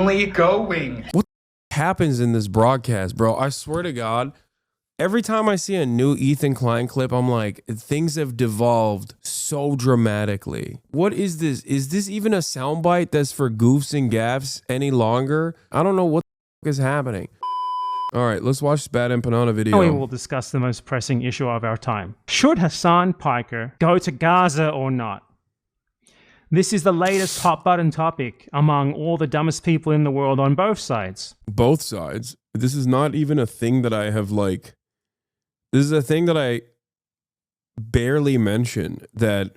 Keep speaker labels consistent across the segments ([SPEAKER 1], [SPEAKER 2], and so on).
[SPEAKER 1] finally going.
[SPEAKER 2] What happens in this broadcast, bro? I swear to God, every time I see a new Ethan Klein clip, I'm like, things have devolved so dramatically. What is this? Is this even a soundbite that's for goofs and gaffs any longer? I don't know what the is happening. All right, let's watch this BadEmpanada video.
[SPEAKER 3] Now we will discuss the most pressing issue of our time. Should Hasan Piker go to Gaza or not? This is the latest hot button topic among all the dumbest people in the world on both sides.
[SPEAKER 2] Both sides. This is not even a thing that I have like... This is a thing that I barely mention, that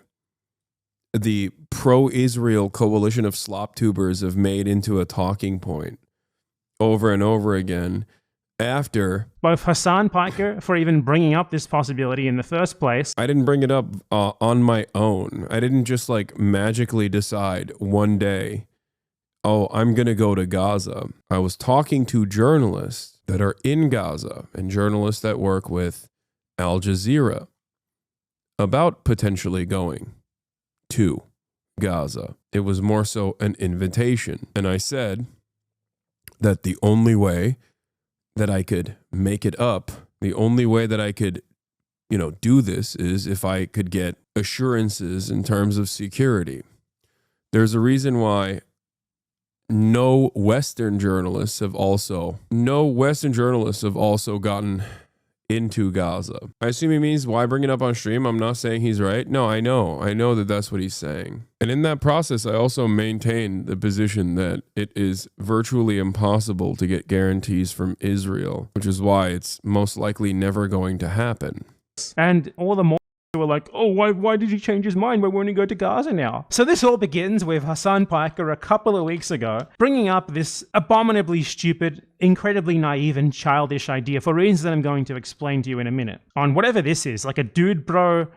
[SPEAKER 2] the pro-Israel coalition of slop tubers have made into a talking point over and over again after...
[SPEAKER 3] Both Hasan Piker for even bringing up this possibility in the first place.
[SPEAKER 2] I didn't bring it up on my own. I didn't just like magically decide one day, oh, I'm going to go to Gaza. I was talking to journalists that are in Gaza and journalists that work with Al Jazeera about potentially going to Gaza. It was more so an invitation. And I said that the only way that I could make it up, the only way that I could, do this is if I could get assurances in terms of security. There's a reason why no Western journalists have also gotten into Gaza. I assume he means, why bring it up on stream? I'm not saying he's right. No, I know that that's what he's saying. And in that process, I also maintain the position that it is virtually impossible to get guarantees from Israel, which is why it's most likely never going to happen.
[SPEAKER 3] And all the more were like, oh, why did he change his mind? Why won't he go to Gaza now? So this all begins with Hasan Piker a couple of weeks ago bringing up this abominably stupid, incredibly naive and childish idea for reasons that I'm going to explain to you in a minute. On whatever this is, like a dude bro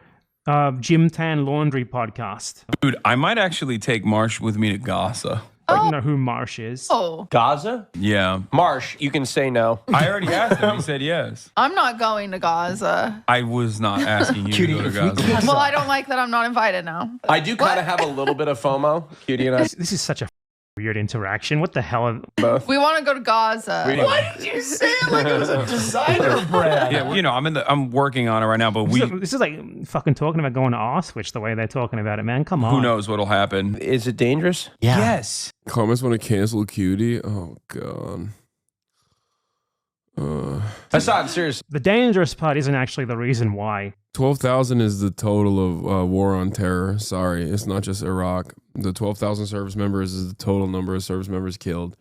[SPEAKER 3] gym tan laundry podcast.
[SPEAKER 4] Dude, I might actually take Marsh with me to Gaza.
[SPEAKER 3] I don't know who Marsh is.
[SPEAKER 5] Oh.
[SPEAKER 6] Gaza?
[SPEAKER 4] Yeah.
[SPEAKER 6] Marsh, you can say no.
[SPEAKER 4] I already asked him. He said yes.
[SPEAKER 5] I'm not going to Gaza.
[SPEAKER 4] I was not asking you to go to Gaza.
[SPEAKER 5] Well, I don't like that I'm not invited now.
[SPEAKER 6] I do kind of have a little bit of FOMO, Cutie and I.
[SPEAKER 3] This is such a weird interaction. What the hell?
[SPEAKER 6] Both.
[SPEAKER 5] We want to go to Gaza.
[SPEAKER 6] Why did you say it like it was a designer brand?
[SPEAKER 4] Yeah, I'm working on it right now, but
[SPEAKER 3] This is like fucking talking about going to Auschwitz the way they're talking about it, man. Come on.
[SPEAKER 4] Who knows what'll happen?
[SPEAKER 6] Is it dangerous?
[SPEAKER 4] Yeah. Yes.
[SPEAKER 2] Comments want to cancel Cutie? Oh, God.
[SPEAKER 6] Hasan, seriously.
[SPEAKER 3] The dangerous part isn't actually the reason why.
[SPEAKER 2] 12,000 is the total of war on terror. Sorry, it's not just Iraq. The 12,000 service members is the total number of service members killed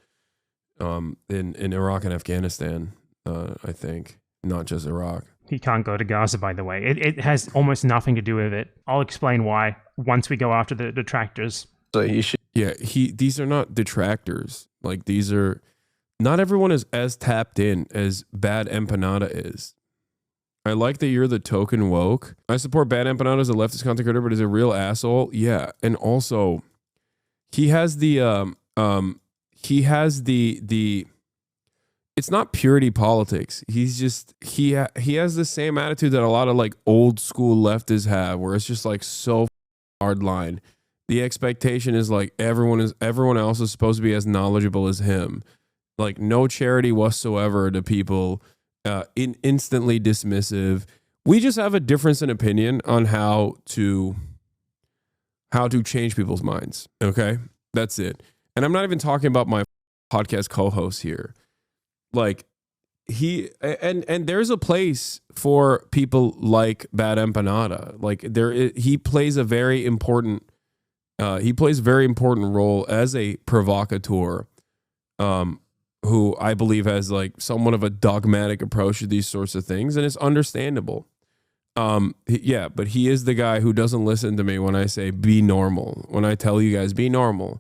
[SPEAKER 2] in Iraq and Afghanistan, I think. Not just Iraq.
[SPEAKER 3] He can't go to Gaza, by the way. It has almost nothing to do with it. I'll explain why once we go after the detractors.
[SPEAKER 6] So you should.
[SPEAKER 2] Yeah, these are not detractors. Like, these are... Not everyone is as tapped in as BadEmpanada is. I like that you're the token woke. I support BadEmpanada as a leftist content creator, but he's a real asshole. Yeah, and also he has the it's not purity politics. He's just he has the same attitude that a lot of like old school leftists have, where it's just like so hard line. The expectation is like everyone else is supposed to be as knowledgeable as him. Like no charity whatsoever to people, instantly dismissive. We just have a difference in opinion on how to change people's minds. Okay, that's it. And I'm not even talking about my podcast co-host here. Like and there's a place for people like BadEmpanada. Like he plays a very important role as a provocateur. Who I believe has like somewhat of a dogmatic approach to these sorts of things, and it's understandable. Yeah, but he is the guy who doesn't listen to me when I say be normal. When I tell you guys be normal,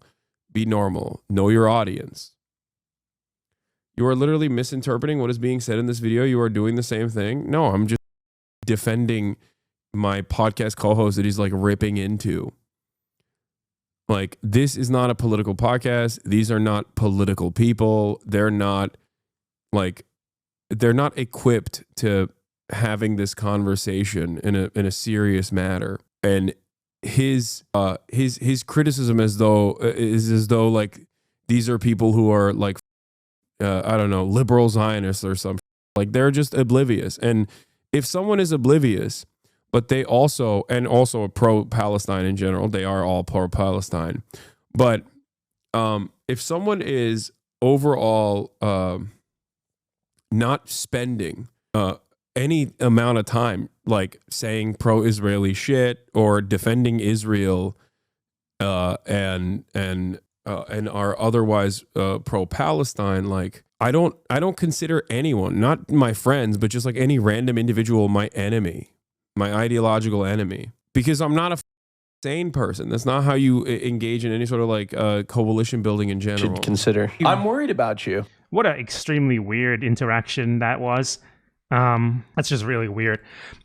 [SPEAKER 2] know your audience. You are literally misinterpreting what is being said in this video. You are doing the same thing. No, I'm just defending my podcast co-host that he's like ripping into. Like, this is not a political podcast. These are not political people. They're not equipped to having this conversation in a serious matter. And his criticism is as though like these are people who are like, I don't know, liberal Zionists or something. Like they're just oblivious. And if someone is oblivious, but they also, and also pro-Palestine in general, they are all pro-Palestine. But if someone is overall not spending any amount of time like saying pro-Israeli shit or defending Israel and are otherwise pro-Palestine, like I don't consider anyone, not my friends, but just like any random individual, my enemy, my ideological enemy, because I'm not a sane person. That's not how you engage in any sort of like coalition building in general.
[SPEAKER 6] Should consider. I'm worried about you.
[SPEAKER 3] What an extremely weird interaction that was. That's just really weird.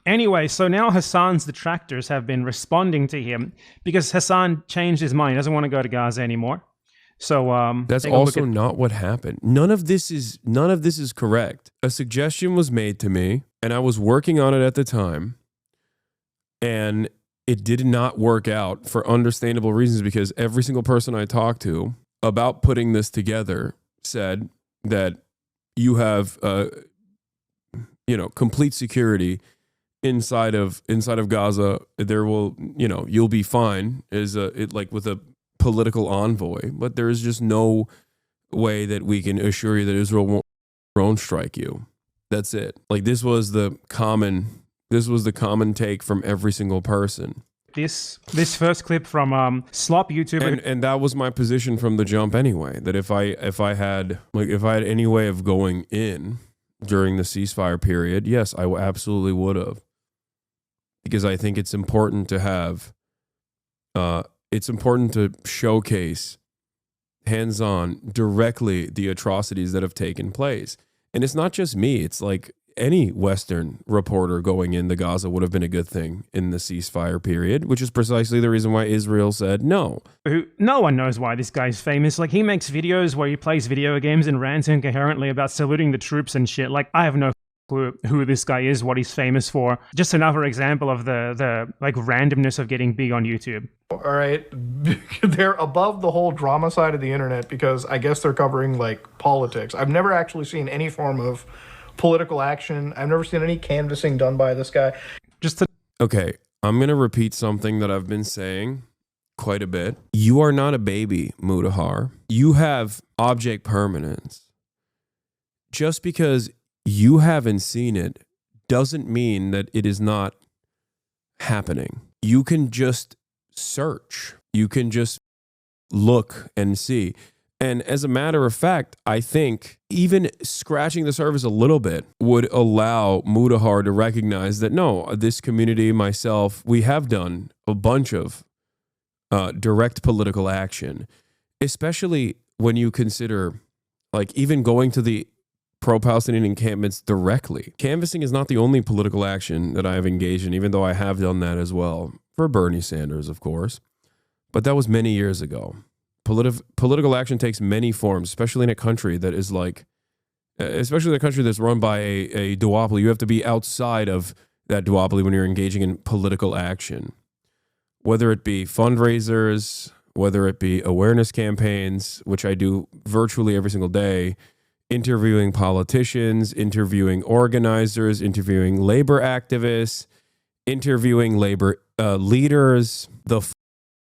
[SPEAKER 3] Anyway, so now Hassan's detractors have been responding to him because Hassan changed his mind. He doesn't want to go to Gaza anymore. So
[SPEAKER 2] that's also not what happened. None of this is correct. A suggestion was made to me, and I was working on it at the time, and it did not work out for understandable reasons because every single person I talked to about putting this together said that you have complete security inside of Gaza. There will, you'll be fine like with a political envoy, but there is just no way that we can assure you that Israel won't drone strike you. That's it. Like this was the common take from every single person.
[SPEAKER 3] This first clip from Slop YouTuber,
[SPEAKER 2] and that was my position from the jump anyway. That if I had any way of going in during the ceasefire period, yes, I absolutely would have, because I think it's important to have. It's important to showcase hands-on directly the atrocities that have taken place. And it's not just me. It's like any Western reporter going into Gaza would have been a good thing in the ceasefire period, which is precisely the reason why Israel said no.
[SPEAKER 3] No one knows why this guy's famous. Like, he makes videos where he plays video games and rants incoherently about saluting the troops and shit. Like, I have no clue who this guy is, what he's famous for. Just another example of the like randomness of getting big on YouTube.
[SPEAKER 1] All right, they're above the whole drama side of the internet because I guess they're covering like politics. I've never actually seen any form of political action. I've never seen any canvassing done by this guy.
[SPEAKER 2] Okay, I'm going to repeat something that I've been saying quite a bit. You are not a baby, Mutahar. You have object permanence. Just because you haven't seen it doesn't mean that it is not happening. You can just search. You can just look and see. And as a matter of fact, I think even scratching the surface a little bit would allow Mutahar to recognize that, no, this community, myself, we have done a bunch of direct political action, especially when you consider like even going to the pro-Palestinian encampments directly. Canvassing is not the only political action that I have engaged in, even though I have done that as well, for Bernie Sanders, of course. But that was many years ago. Political action takes many forms, especially in a country that is like, especially in a country that's run by a duopoly. You have to be outside of that duopoly when you're engaging in political action, whether it be fundraisers, whether it be awareness campaigns, which I do virtually every single day, interviewing politicians, interviewing organizers, interviewing labor activists, interviewing labor leaders, the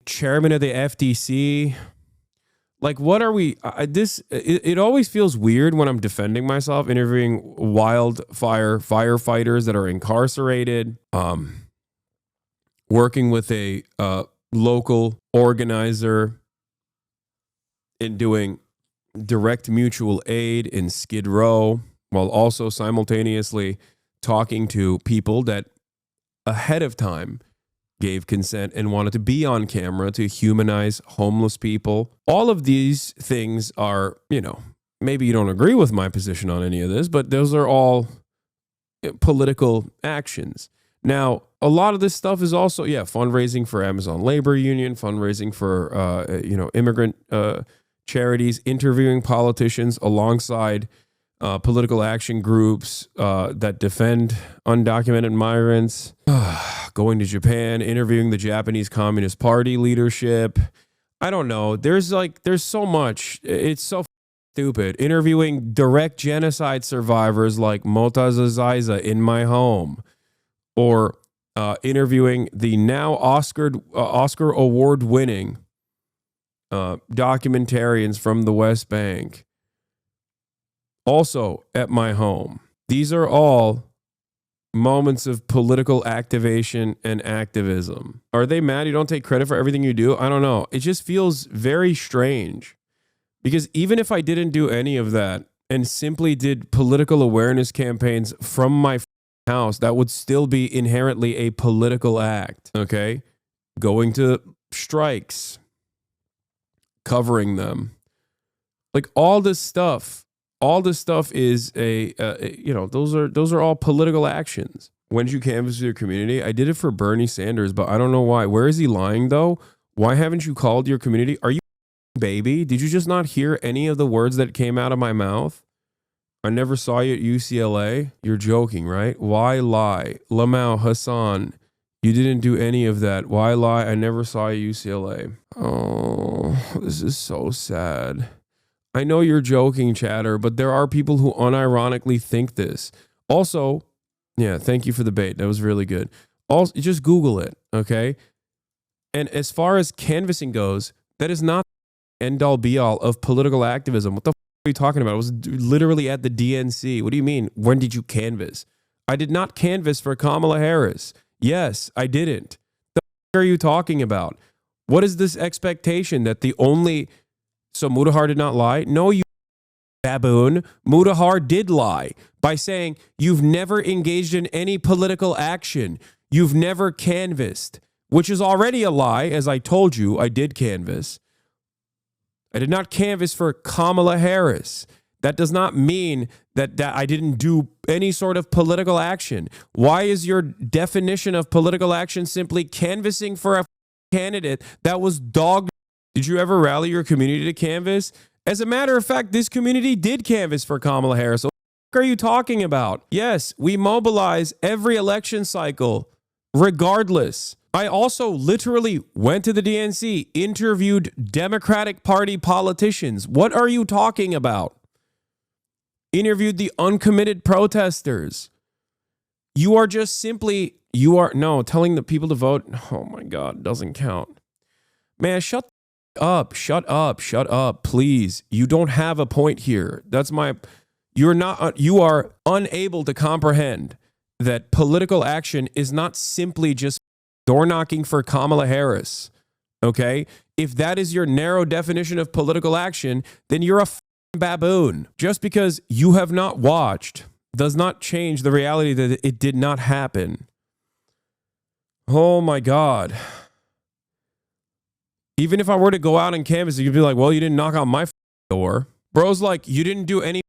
[SPEAKER 2] chairman of the FDC. Like, what are we? It always feels weird when I'm defending myself, interviewing wildfire firefighters that are incarcerated, working with a local organizer in doing direct mutual aid in Skid Row, while also simultaneously talking to people that ahead of time gave consent and wanted to be on camera to humanize homeless people. All of these things are, maybe you don't agree with my position on any of this, but those are all political actions. Now, a lot of this stuff is also, fundraising for Amazon Labor Union, fundraising for, immigrant charities, interviewing politicians alongside political action groups that defend undocumented migrants, going to Japan, interviewing the Japanese Communist Party leadership. I don't know. There's so much. It's so stupid. Interviewing direct genocide survivors like Mutahar in my home, or interviewing the now Oscar award winning documentarians from the West Bank, also at my home. These are all moments of political activation and activism. Are they mad you don't take credit for everything you do? I don't know. It just feels very strange, because even if I didn't do any of that and simply did political awareness campaigns from my house, that would still be inherently a political act. Okay, going to strikes, covering them, like all this stuff is those are all political actions. When did you canvass your community? I did it for Bernie Sanders, but I don't know why. Where is he lying though? Why haven't you called your community? Are you baby? Did you just not hear any of the words that came out of my mouth? I never saw you at UCLA. You're joking, right? Why lie? Lamau, Hassan, you didn't do any of that. Why lie? I never saw you at UCLA. Oh, this is so sad. I know you're joking, chatter, but there are people who unironically think this. Also, yeah, thank you for the bait. That was really good. Also, just Google it, okay? And as far as canvassing goes, that is not the end-all be-all of political activism. What the are you talking about? I was literally at the DNC. What do you mean? When did you canvass? I did not canvass for Kamala Harris. Yes, I didn't. The are you talking about? What is this expectation that the only... So Mutahar did not lie? No, you baboon. Mutahar did lie by saying you've never engaged in any political action. You've never canvassed, which is already a lie. As I told you, I did canvass. I did not canvass for Kamala Harris. That does not mean that I didn't do any sort of political action. Why is your definition of political action simply canvassing for a candidate that was dog? Did you ever rally your community to canvass? As a matter of fact, this community did canvass for Kamala Harris. What are you talking about? Yes, we mobilize every election cycle, regardless. I also literally went to the DNC, interviewed Democratic Party politicians. What are you talking about? Interviewed the uncommitted protesters. You are just simply, telling the people to vote. Oh my God, doesn't count. Man, shut up, please. You don't have a point here. You are unable to comprehend that political action is not simply just door knocking for Kamala Harris. Okay? If that is your narrow definition of political action, then you're a baboon. Just because you have not watched does not change the reality that it did not happen. Oh my God. Even if I were to go out and canvass, you'd be like, well, you didn't knock on my door. Bro's like, you didn't do any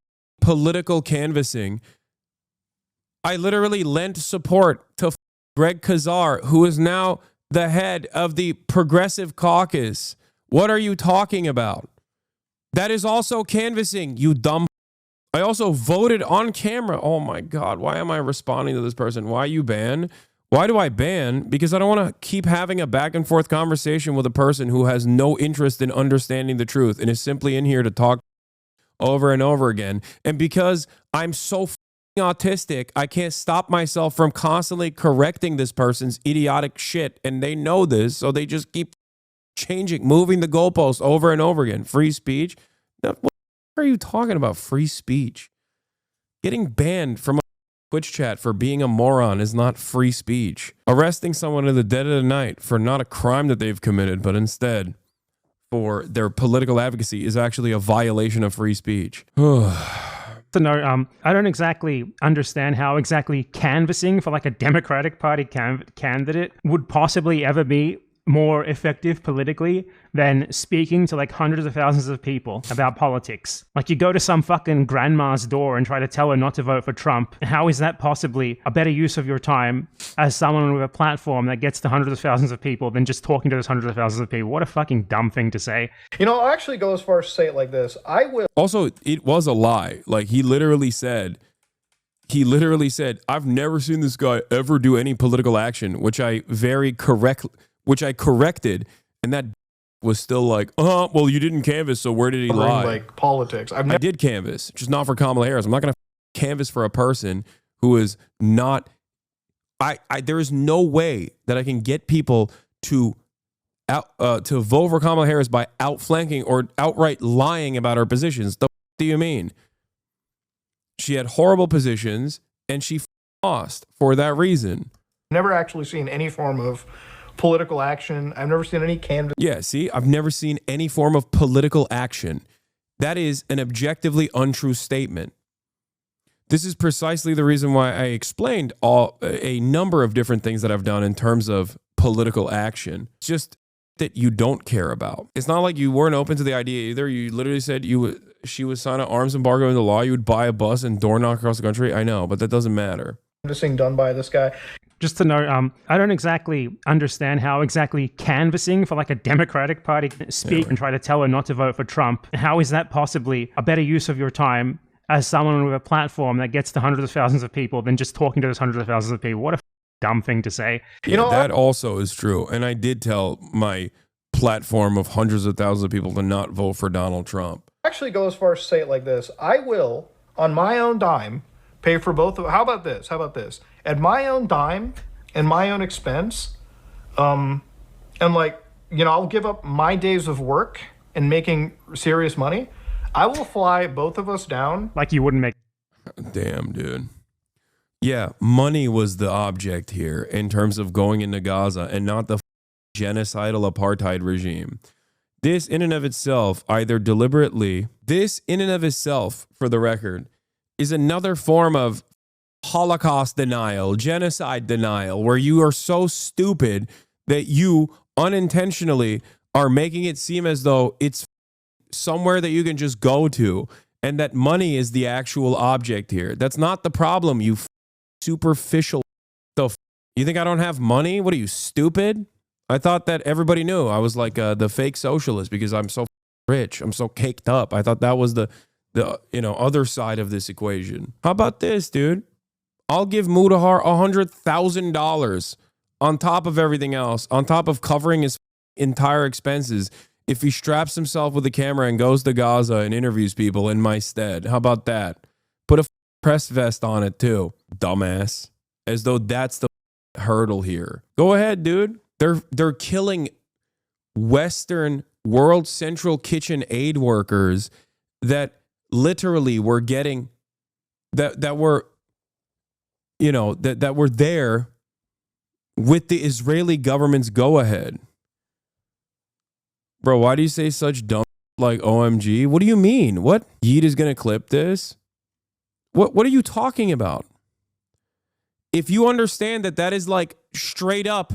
[SPEAKER 2] political canvassing. I literally lent support to Greg Khazar, who is now the head of the Progressive Caucus. What are you talking about? That is also canvassing, you dumb. I also voted on camera. Oh my God, why am I responding to this person? Why you ban? Why do I ban? Because I don't want to keep having a back and forth conversation with a person who has no interest in understanding the truth and is simply in here to talk over and over again. And because I'm so autistic, I can't stop myself from constantly correcting this person's idiotic shit. And they know this, so they just keep changing, moving the goalposts over and over again. Free speech? What are you talking about? Free speech? Getting banned from a Twitch chat for being a moron is not free speech. Arresting someone in the dead of the night for not a crime that they've committed, but instead for their political advocacy is actually a violation of free speech.
[SPEAKER 3] So no, I don't exactly understand how exactly canvassing for like a Democratic Party candidate would possibly ever be more effective politically than speaking to like hundreds of thousands of people about politics. Like you go to some fucking grandma's door and try to tell her not to vote for Trump. How is that possibly a better use of your time as someone with a platform that gets to hundreds of thousands of people than just talking to those hundreds of thousands of people? What a fucking dumb thing to say.
[SPEAKER 1] You know, I'll actually go as far as to say it like this. I will.
[SPEAKER 2] Also, it was a lie. Like he literally said, I've never seen this guy ever do any political action, which I corrected, and that was still like, well, you didn't canvass, so where did he
[SPEAKER 1] covering,
[SPEAKER 2] lie?
[SPEAKER 1] like politics. I've
[SPEAKER 2] I
[SPEAKER 1] never
[SPEAKER 2] did canvass, just not for Kamala Harris. I'm not going to canvass for a person who is not. There is no way that I can get people to vote for Kamala Harris by outflanking or outright lying about her positions. The do you mean? She had horrible positions and she lost for that reason.
[SPEAKER 1] never actually seen any form of political action. I've never seen any canvas.
[SPEAKER 2] Yeah, see, I've never seen any form of political action. That is an objectively untrue statement. This is precisely the reason why I explained a number of different things that I've done in terms of political action. It's just that you don't care about. It's not like you weren't open to the idea either. You literally said she would sign an arms embargo into law. You would buy a bus and door knock across the country. I know, but that doesn't matter.
[SPEAKER 1] Canvassing done by this guy.
[SPEAKER 3] Just to know, I don't exactly understand how exactly canvassing for like a Democratic Party speak and try to tell her not to vote for Trump. How is that possibly a better use of your time as someone with a platform that gets to hundreds of thousands of people than just talking to those hundreds of thousands of people? What a dumb thing to say.
[SPEAKER 2] You know, that also is true. And I did tell my platform of hundreds of thousands of people to not vote for Donald Trump.
[SPEAKER 1] Actually go as far as to say it like this. I will, on my own dime, pay for both of. How about this? At my own dime and my own expense, and like, you know, I'll give up my days of work and making serious money. I will fly both of us down.
[SPEAKER 3] Like you wouldn't make.
[SPEAKER 2] Damn, dude. Yeah, money was the object here in terms of going into Gaza and not the genocidal apartheid regime. This in and of itself, either deliberately, this in and of itself, for the record, is another form of Holocaust denial, genocide denial, where you are so stupid that you unintentionally are making it seem as though it's somewhere that you can just go to and that money is the actual object here. That's not the problem, you superficial. You think I don't have money? What are you, stupid? I thought that everybody knew I was like the fake socialist because I'm so rich. I'm so caked up. I thought that was the other side of this equation. How about this, dude? I'll give Mutahar $100,000 on top of everything else, on top of covering his entire expenses, if he straps himself with a camera and goes to Gaza and interviews people in my stead. How about that? Put a press vest on it too, dumbass. As though that's the hurdle here. Go ahead, dude. They're killing Western World Central Kitchen aid workers that literally were getting that were there with the Israeli government's go-ahead. Bro, why do you say such dumb like OMG? What do you mean? What? Yeet is going to clip this? What are you talking about? If you understand that is like straight up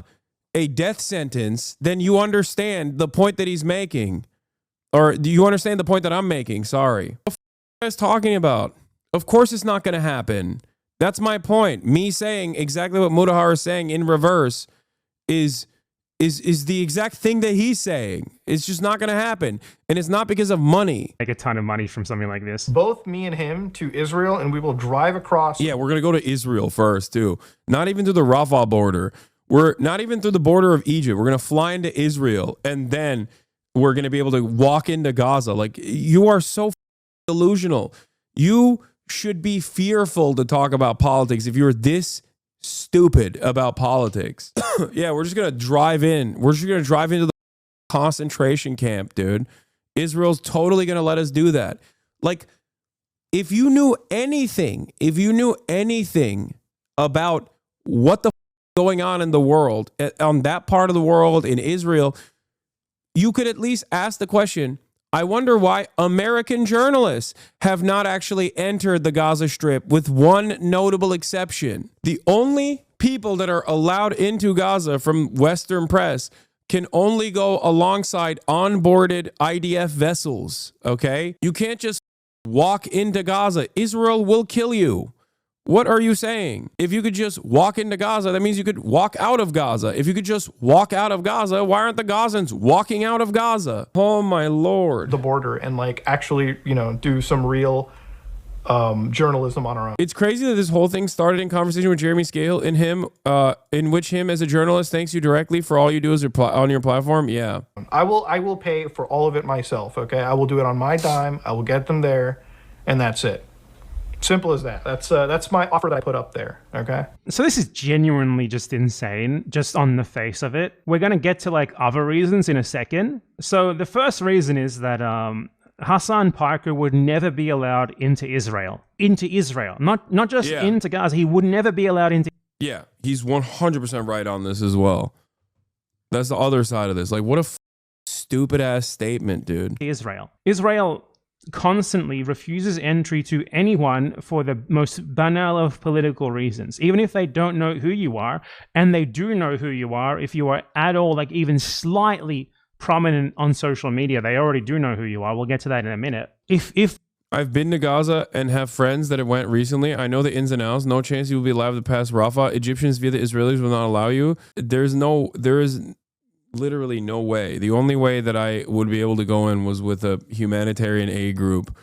[SPEAKER 2] a death sentence, then you understand the point that he's making. Or do you understand the point that I'm making? Sorry. What the f is talking about? Of course it's not going to happen. That's my point. Me saying exactly what Mutahar is saying in reverse is the exact thing that he's saying. It's just not going to happen. And it's not because of money.
[SPEAKER 3] Make a ton of money from something like this.
[SPEAKER 1] Both me and him to Israel, and we will drive across.
[SPEAKER 2] Yeah, we're going to go to Israel first, too. Not even through the Rafah border. We're not even through the border of Egypt. We're going to fly into Israel, and then we're going to be able to walk into Gaza. Like, you are so delusional. You should be fearful to talk about politics if you're this stupid about politics. Yeah, we're just going to drive in. We're just going to drive into the concentration camp, dude. Israel's totally going to let us do that. Like, if you knew anything about what the going on in the world, on that part of the world, in Israel, you could at least ask the question, I wonder why American journalists have not actually entered the Gaza Strip, with one notable exception. The only people that are allowed into Gaza from Western press can only go alongside onboarded IDF vessels, okay? You can't just walk into Gaza. Israel will kill you. What are you saying? If you could just walk into Gaza, that means you could walk out of Gaza. If you could just walk out of Gaza, why aren't the Gazans walking out of Gaza? Oh my Lord.
[SPEAKER 1] The border and like actually, do some real journalism on our own.
[SPEAKER 2] It's crazy that this whole thing started in conversation with Jeremy Scale in which him as a journalist thanks you directly for all you do on your platform. Yeah.
[SPEAKER 1] I will pay for all of it myself, okay? I will do it on my dime. I will get them there, and that's it. Simple as that. That's my offer that I put up there, okay?
[SPEAKER 3] So this is genuinely just insane, just on the face of it. We're going to get to like other reasons in a second. So the first reason is that Hasan Piker would never be allowed into Israel. Not just into Gaza. He would never be allowed into.
[SPEAKER 2] Yeah, he's 100% right on this as well. That's the other side of this. Like, what a stupid ass statement, dude.
[SPEAKER 3] Israel constantly refuses entry to anyone for the most banal of political reasons, even if they don't know who you are, and they do know who you are. If you are at all, like even slightly prominent on social media, they already do know who you are. We'll get to that in a minute. If
[SPEAKER 2] I've been to Gaza and have friends that have went recently. I know the ins and outs. No chance you will be allowed to pass Rafah. Egyptians via the Israelis will not allow you. There is literally no way. The only way that I would be able to go in was with a humanitarian aid group.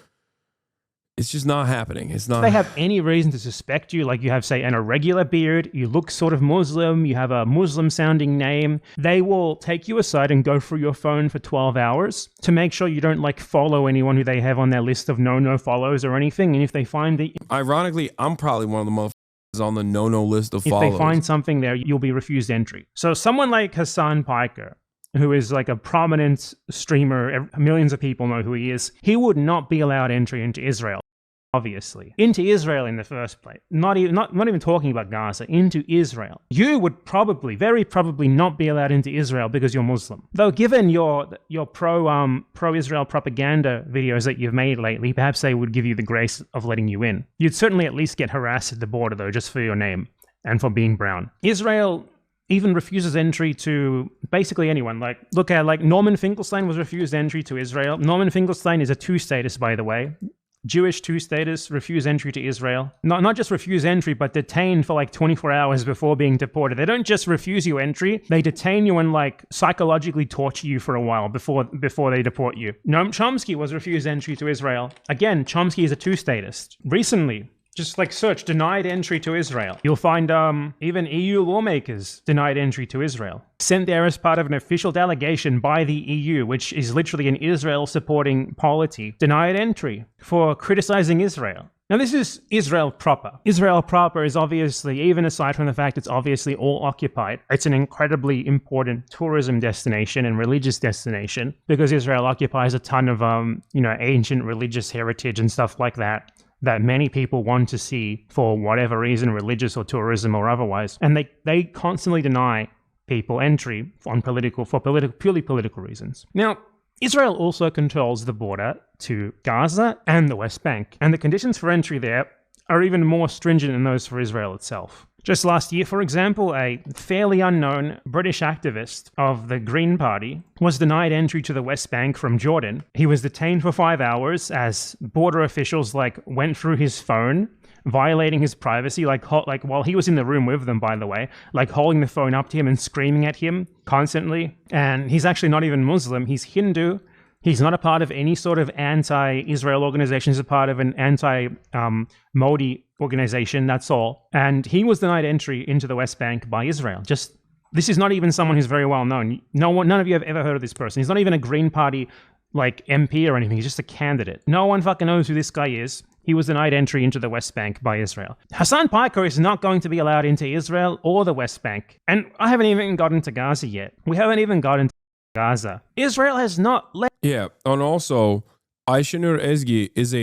[SPEAKER 2] It's just not happening. It's not.
[SPEAKER 3] They have any reason to suspect you, like you have, say, an irregular beard, you look sort of Muslim, you have a Muslim-sounding name, they will take you aside and go through your phone for 12 hours to make sure you don't, like, follow anyone who they have on their list of no follows or anything. And if they find that...
[SPEAKER 2] Ironically, I'm probably one of the motherfuckers on the no list of follows.
[SPEAKER 3] If they find something there, you'll be refused entry. So someone like Hasan Piker, who is like a prominent streamer, millions of people know who he is, he would not be allowed entry into Israel. Obviously, into Israel in the first place. Not even talking about Gaza, into Israel. You would very probably not be allowed into Israel because you're Muslim. Though, given your pro-Israel propaganda videos that you've made lately, perhaps they would give you the grace of letting you in. You'd certainly at least get harassed at the border, though, just for your name and for being brown. Israel even refuses entry to basically anyone. Like, look at, like, Norman Finkelstein was refused entry to Israel. Norman Finkelstein is a 2 status, by the way. Jewish 2 status, refuse entry to Israel. Not just refuse entry, but detain for like 24 hours before being deported. They don't just refuse you entry, they detain you and like psychologically torture you for a while before they deport you. Noam Chomsky was refused entry to Israel. Again, Chomsky is a 2 status. Recently, just like search denied entry to Israel. You'll find even EU lawmakers denied entry to Israel. Sent there as part of an official delegation by the EU, which is literally an Israel-supporting polity, denied entry for criticizing Israel. Now, this is Israel proper. Israel proper is obviously, even aside from the fact it's obviously all occupied, it's an incredibly important tourism destination and religious destination because Israel occupies a ton of, ancient religious heritage and stuff like that many people want to see for whatever reason, religious or tourism or otherwise. And they constantly deny people entry purely political reasons. Now, Israel also controls the border to Gaza and the West Bank, and the conditions for entry there are even more stringent than those for Israel itself. Just last year, for example, a fairly unknown British activist of the Green Party was denied entry to the West Bank from Jordan. He was detained for 5 hours as border officials went through his phone, violating his privacy, while he was in the room with them, by the way, holding the phone up to him and screaming at him constantly. And he's actually not even Muslim, he's Hindu. He's not a part of any sort of anti-Israel organization. He's a part of an anti-Modi organization, that's all. And he was denied entry into the West Bank by Israel. This is not even someone who's very well known. None of you have ever heard of this person. He's not even a Green Party MP or anything. He's just a candidate. No one fucking knows who this guy is. He was denied entry into the West Bank by Israel. Hasan Piker is not going to be allowed into Israel or the West Bank. And I haven't even gotten to Gaza yet. We haven't even gotten to Gaza. Israel has not let...
[SPEAKER 2] Yeah, and also, Ayşenur Ezgi is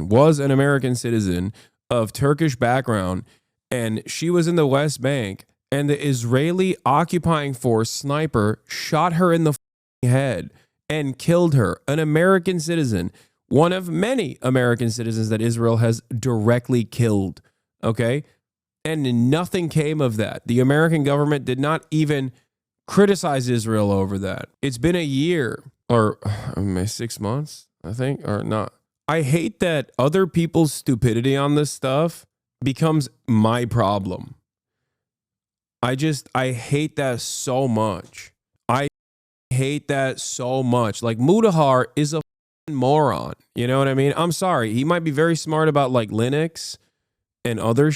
[SPEAKER 2] was an American citizen of Turkish background, and she was in the West Bank, and the Israeli occupying force sniper shot her in the head and killed her. An American citizen, one of many American citizens that Israel has directly killed, okay? And nothing came of that. The American government did not even criticize Israel over that. It's been a year or 6 months, I think, or not. I hate that other people's stupidity on this stuff becomes my problem. I hate that so much. I hate that so much. Like, Mutahar is a moron. You know what I mean? I'm sorry. He might be very smart about like Linux and other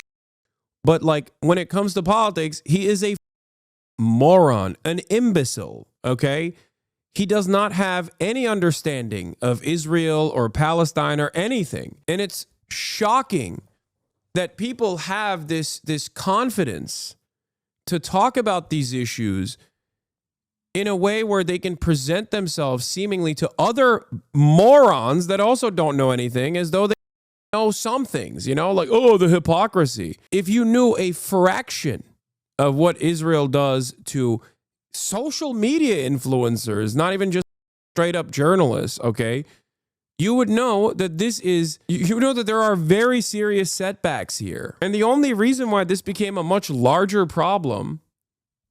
[SPEAKER 2] but like when it comes to politics, he is a moron, an imbecile, okay? He does not have any understanding of Israel or Palestine or anything. And it's shocking that people have this confidence to talk about these issues in a way where they can present themselves seemingly to other morons that also don't know anything as though they know some things, you know, like, oh, the hypocrisy. If you knew a fraction of what Israel does to social media influencers, not even just straight up journalists, okay, you would know that you know that there are very serious setbacks here. And the only reason why this became a much larger problem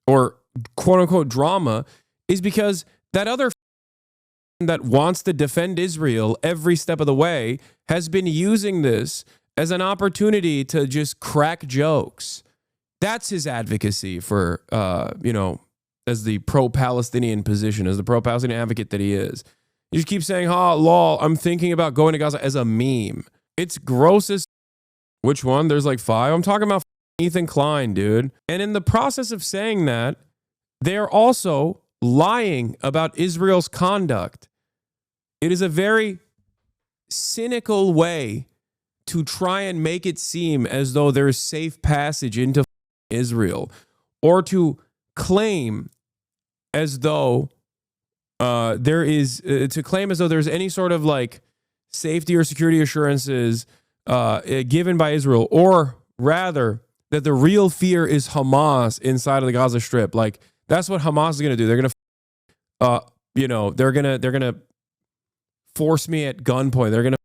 [SPEAKER 2] or quote unquote drama is because that other that wants to defend Israel every step of the way has been using this as an opportunity to just crack jokes. That's his advocacy for, you know, as the pro-Palestinian position, as the pro-Palestinian advocate that he is. You just keep saying, lol, I'm thinking about going to Gaza as a meme. It's gross as... Which one? There's like 5. I'm talking about Ethan Klein, dude. And in the process of saying that, they're also lying about Israel's conduct. It is a very cynical way to try and make it seem as though there's safe passage into Israel, or to claim as though there's any sort of like safety or security assurances given by Israel, or rather that the real fear is Hamas inside of the Gaza Strip. Like, that's what Hamas is going to do. They're going to, they're going to force me at gunpoint. They're going to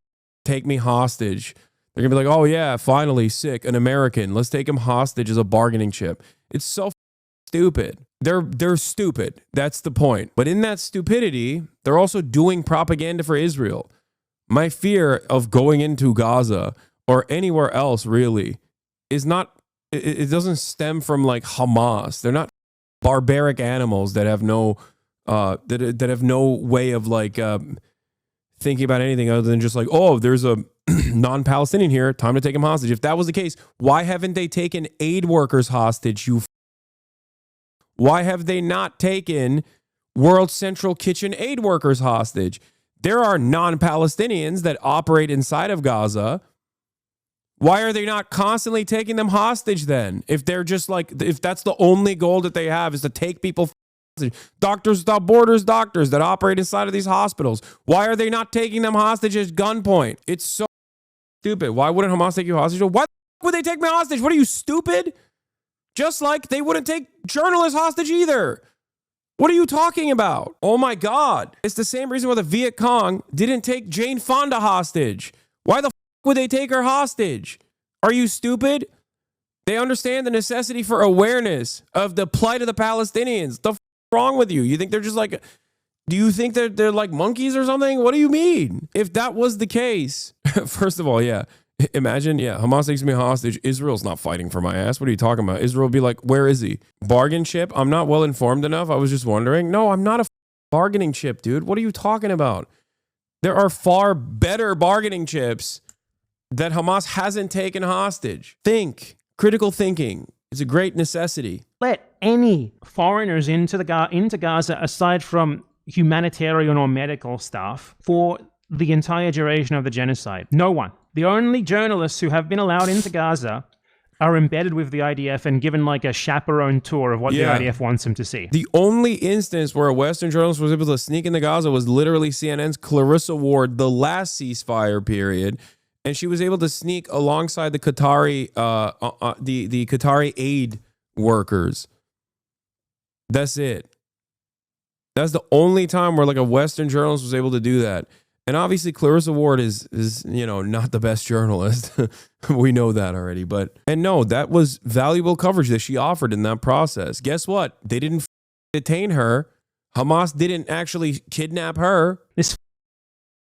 [SPEAKER 2] take me hostage. They're going to be like, oh yeah, finally, sick, an American. Let's take him hostage as a bargaining chip. It's so stupid. They're stupid. That's the point. But in that stupidity, they're also doing propaganda for Israel. My fear of going into Gaza or anywhere else really is not, it doesn't stem from like Hamas. They're not barbaric animals that have no that have no way of like thinking about anything other than just like, oh, there's a non-Palestinian here, time to take him hostage. If that was the case, why haven't they taken aid workers hostage? Why have they not taken World Central Kitchen aid workers hostage? There are non-Palestinians that operate inside of Gaza. Why are they not constantly taking them hostage then? If they're just like, if that's the only goal that they have is to take people hostage. Doctors Without Borders doctors that operate inside of these hospitals. Why are they not taking them hostage at gunpoint? It's so stupid. Why wouldn't Hamas take you hostage? Why would they take me hostage? What are you, stupid? Just like they wouldn't take journalists hostage either. What are you talking about? Oh my God. It's the same reason why the Viet Cong didn't take Jane Fonda hostage. Why the would they take her hostage? Are you stupid? They understand the necessity for awareness of the plight of the Palestinians. The wrong with you? You think they're just like, do you think they're like monkeys or something? What do you mean? If that was the case, first of all, yeah. Imagine, yeah, Hamas takes me hostage. Israel's not fighting for my ass. What are you talking about? Israel will be like, where is he? Bargain chip? I'm not well informed enough. I was just wondering. No, I'm not a bargaining chip, dude. What are you talking about? There are far better bargaining chips that Hamas hasn't taken hostage. Think. Critical thinking is a great necessity.
[SPEAKER 3] Let any foreigners into Gaza, aside from humanitarian or medical stuff, for the entire duration of the genocide. No one. The only journalists who have been allowed into Gaza are embedded with the IDF and given like a chaperone tour of what the IDF wants them to see.
[SPEAKER 2] The only instance where a Western journalist was able to sneak into Gaza was literally CNN's Clarissa Ward, the last ceasefire period. And she was able to sneak alongside the Qatari, the Qatari aid workers. That's it. That's the only time where like a Western journalist was able to do that. And obviously Clarissa Ward is you know, not the best journalist. We know that already. And no, that was valuable coverage that she offered in that process. Guess what? They didn't detain her. Hamas didn't actually kidnap her.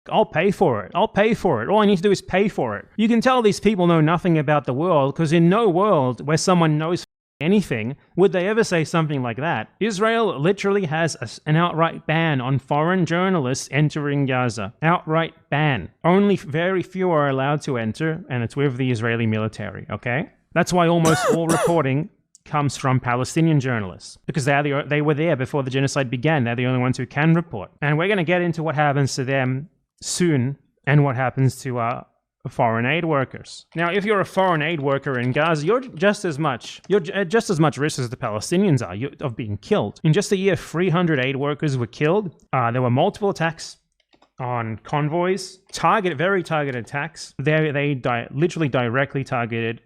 [SPEAKER 3] I'll pay for it. I'll pay for it. All I need to do is pay for it. You can tell these people know nothing about the world, because in no world where someone knows anything would they ever say something like that. Israel literally has an outright ban on foreign journalists entering Gaza. Outright ban. Only very few are allowed to enter, and it's with the Israeli military, okay? That's why almost all reporting comes from Palestinian journalists, because they were there before the genocide began. They're the only ones who can report. And we're going to get into what happens to them soon and what happens to foreign aid workers. Now, if you're a foreign aid worker in Gaza, you're just as much risk as the Palestinians are of being killed. In just a year, 300 aid workers were killed. There were multiple attacks on convoys, very targeted attacks. They literally directly targeted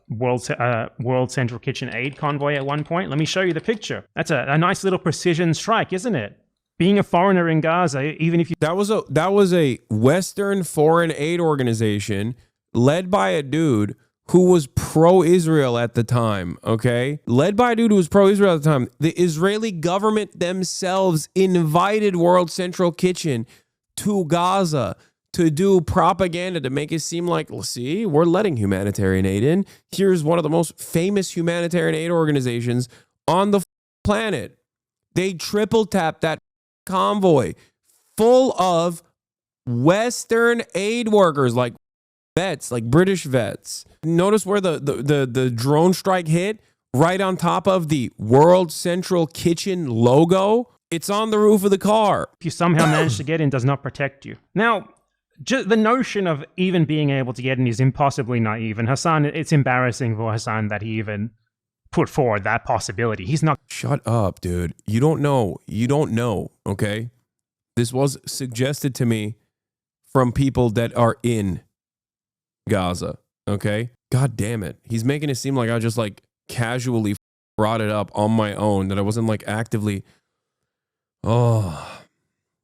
[SPEAKER 3] World Central Kitchen aid convoy at one point. Let me show you the picture. That's a nice little precision strike, isn't it? Being a foreigner in Gaza, even if you...
[SPEAKER 2] That was a Western foreign aid organization led by a dude who was pro-Israel at the time, okay? Led by a dude who was pro-Israel at the time. The Israeli government themselves invited World Central Kitchen to Gaza to do propaganda to make it seem like, see, we're letting humanitarian aid in. Here's one of the most famous humanitarian aid organizations on the planet. They triple tapped that convoy full of Western aid workers, like vets, like British vets. Notice where the drone strike hit? Right on top of the World Central Kitchen logo. It's on the roof of the car.
[SPEAKER 3] If you somehow manage to get in, does not protect you. Now, just the notion of even being able to get in is impossibly naive. And Hasan, it's embarrassing for Hasan that he even put forward that possibility. He's not...
[SPEAKER 2] Shut up, dude. You don't know. You don't know, okay? This was suggested to me from people that are in Gaza, okay? God damn it. He's making it seem like I just like casually brought it up on my own, that I wasn't like actively... Oh.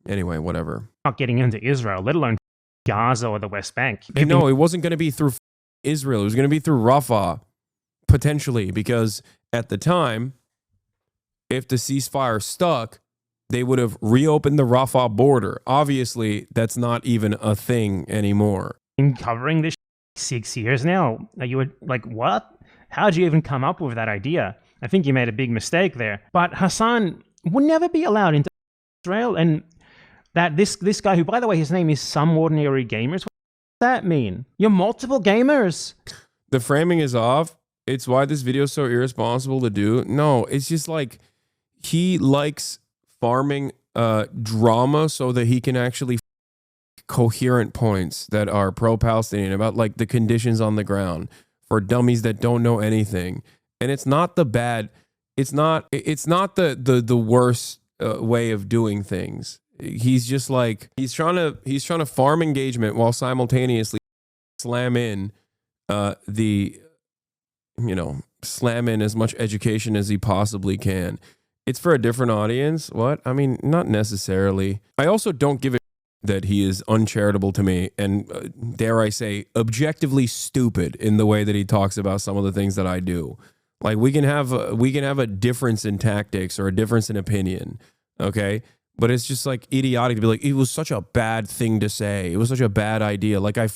[SPEAKER 2] Anyway, whatever.
[SPEAKER 3] Not getting into Israel, let alone Gaza or the West Bank.
[SPEAKER 2] No, it wasn't going to be through Israel. It was going to be through Rafah. Potentially, because at the time, if the ceasefire stuck, they would have reopened the Rafah border. Obviously, that's not even a thing anymore.
[SPEAKER 3] In covering this 6 years now, you were like, what? How'd you even come up with that idea? I think you made a big mistake there. But Hasan would never be allowed into Israel, and that this guy, who, by the way, his name is Some Ordinary Gamers, what does that mean? You're multiple gamers?
[SPEAKER 2] The framing is off. It's why this video is so irresponsible to do. No, it's just like he likes farming drama so that he can actually coherent points that are pro-Palestinian about like the conditions on the ground for dummies that don't know anything. And it's not the bad, it's not the worst way of doing things. He's just like, he's trying to farm engagement while simultaneously slam in slam in as much education as he possibly can. It's for a different audience. What? I mean, not necessarily. I also don't give a that he is uncharitable to me and, dare I say, objectively stupid in the way that he talks about some of the things that I do. Like, we can have a difference in tactics or a difference in opinion, okay? But it's just like idiotic to be like, it was such a bad thing to say. It was such a bad idea. Like, I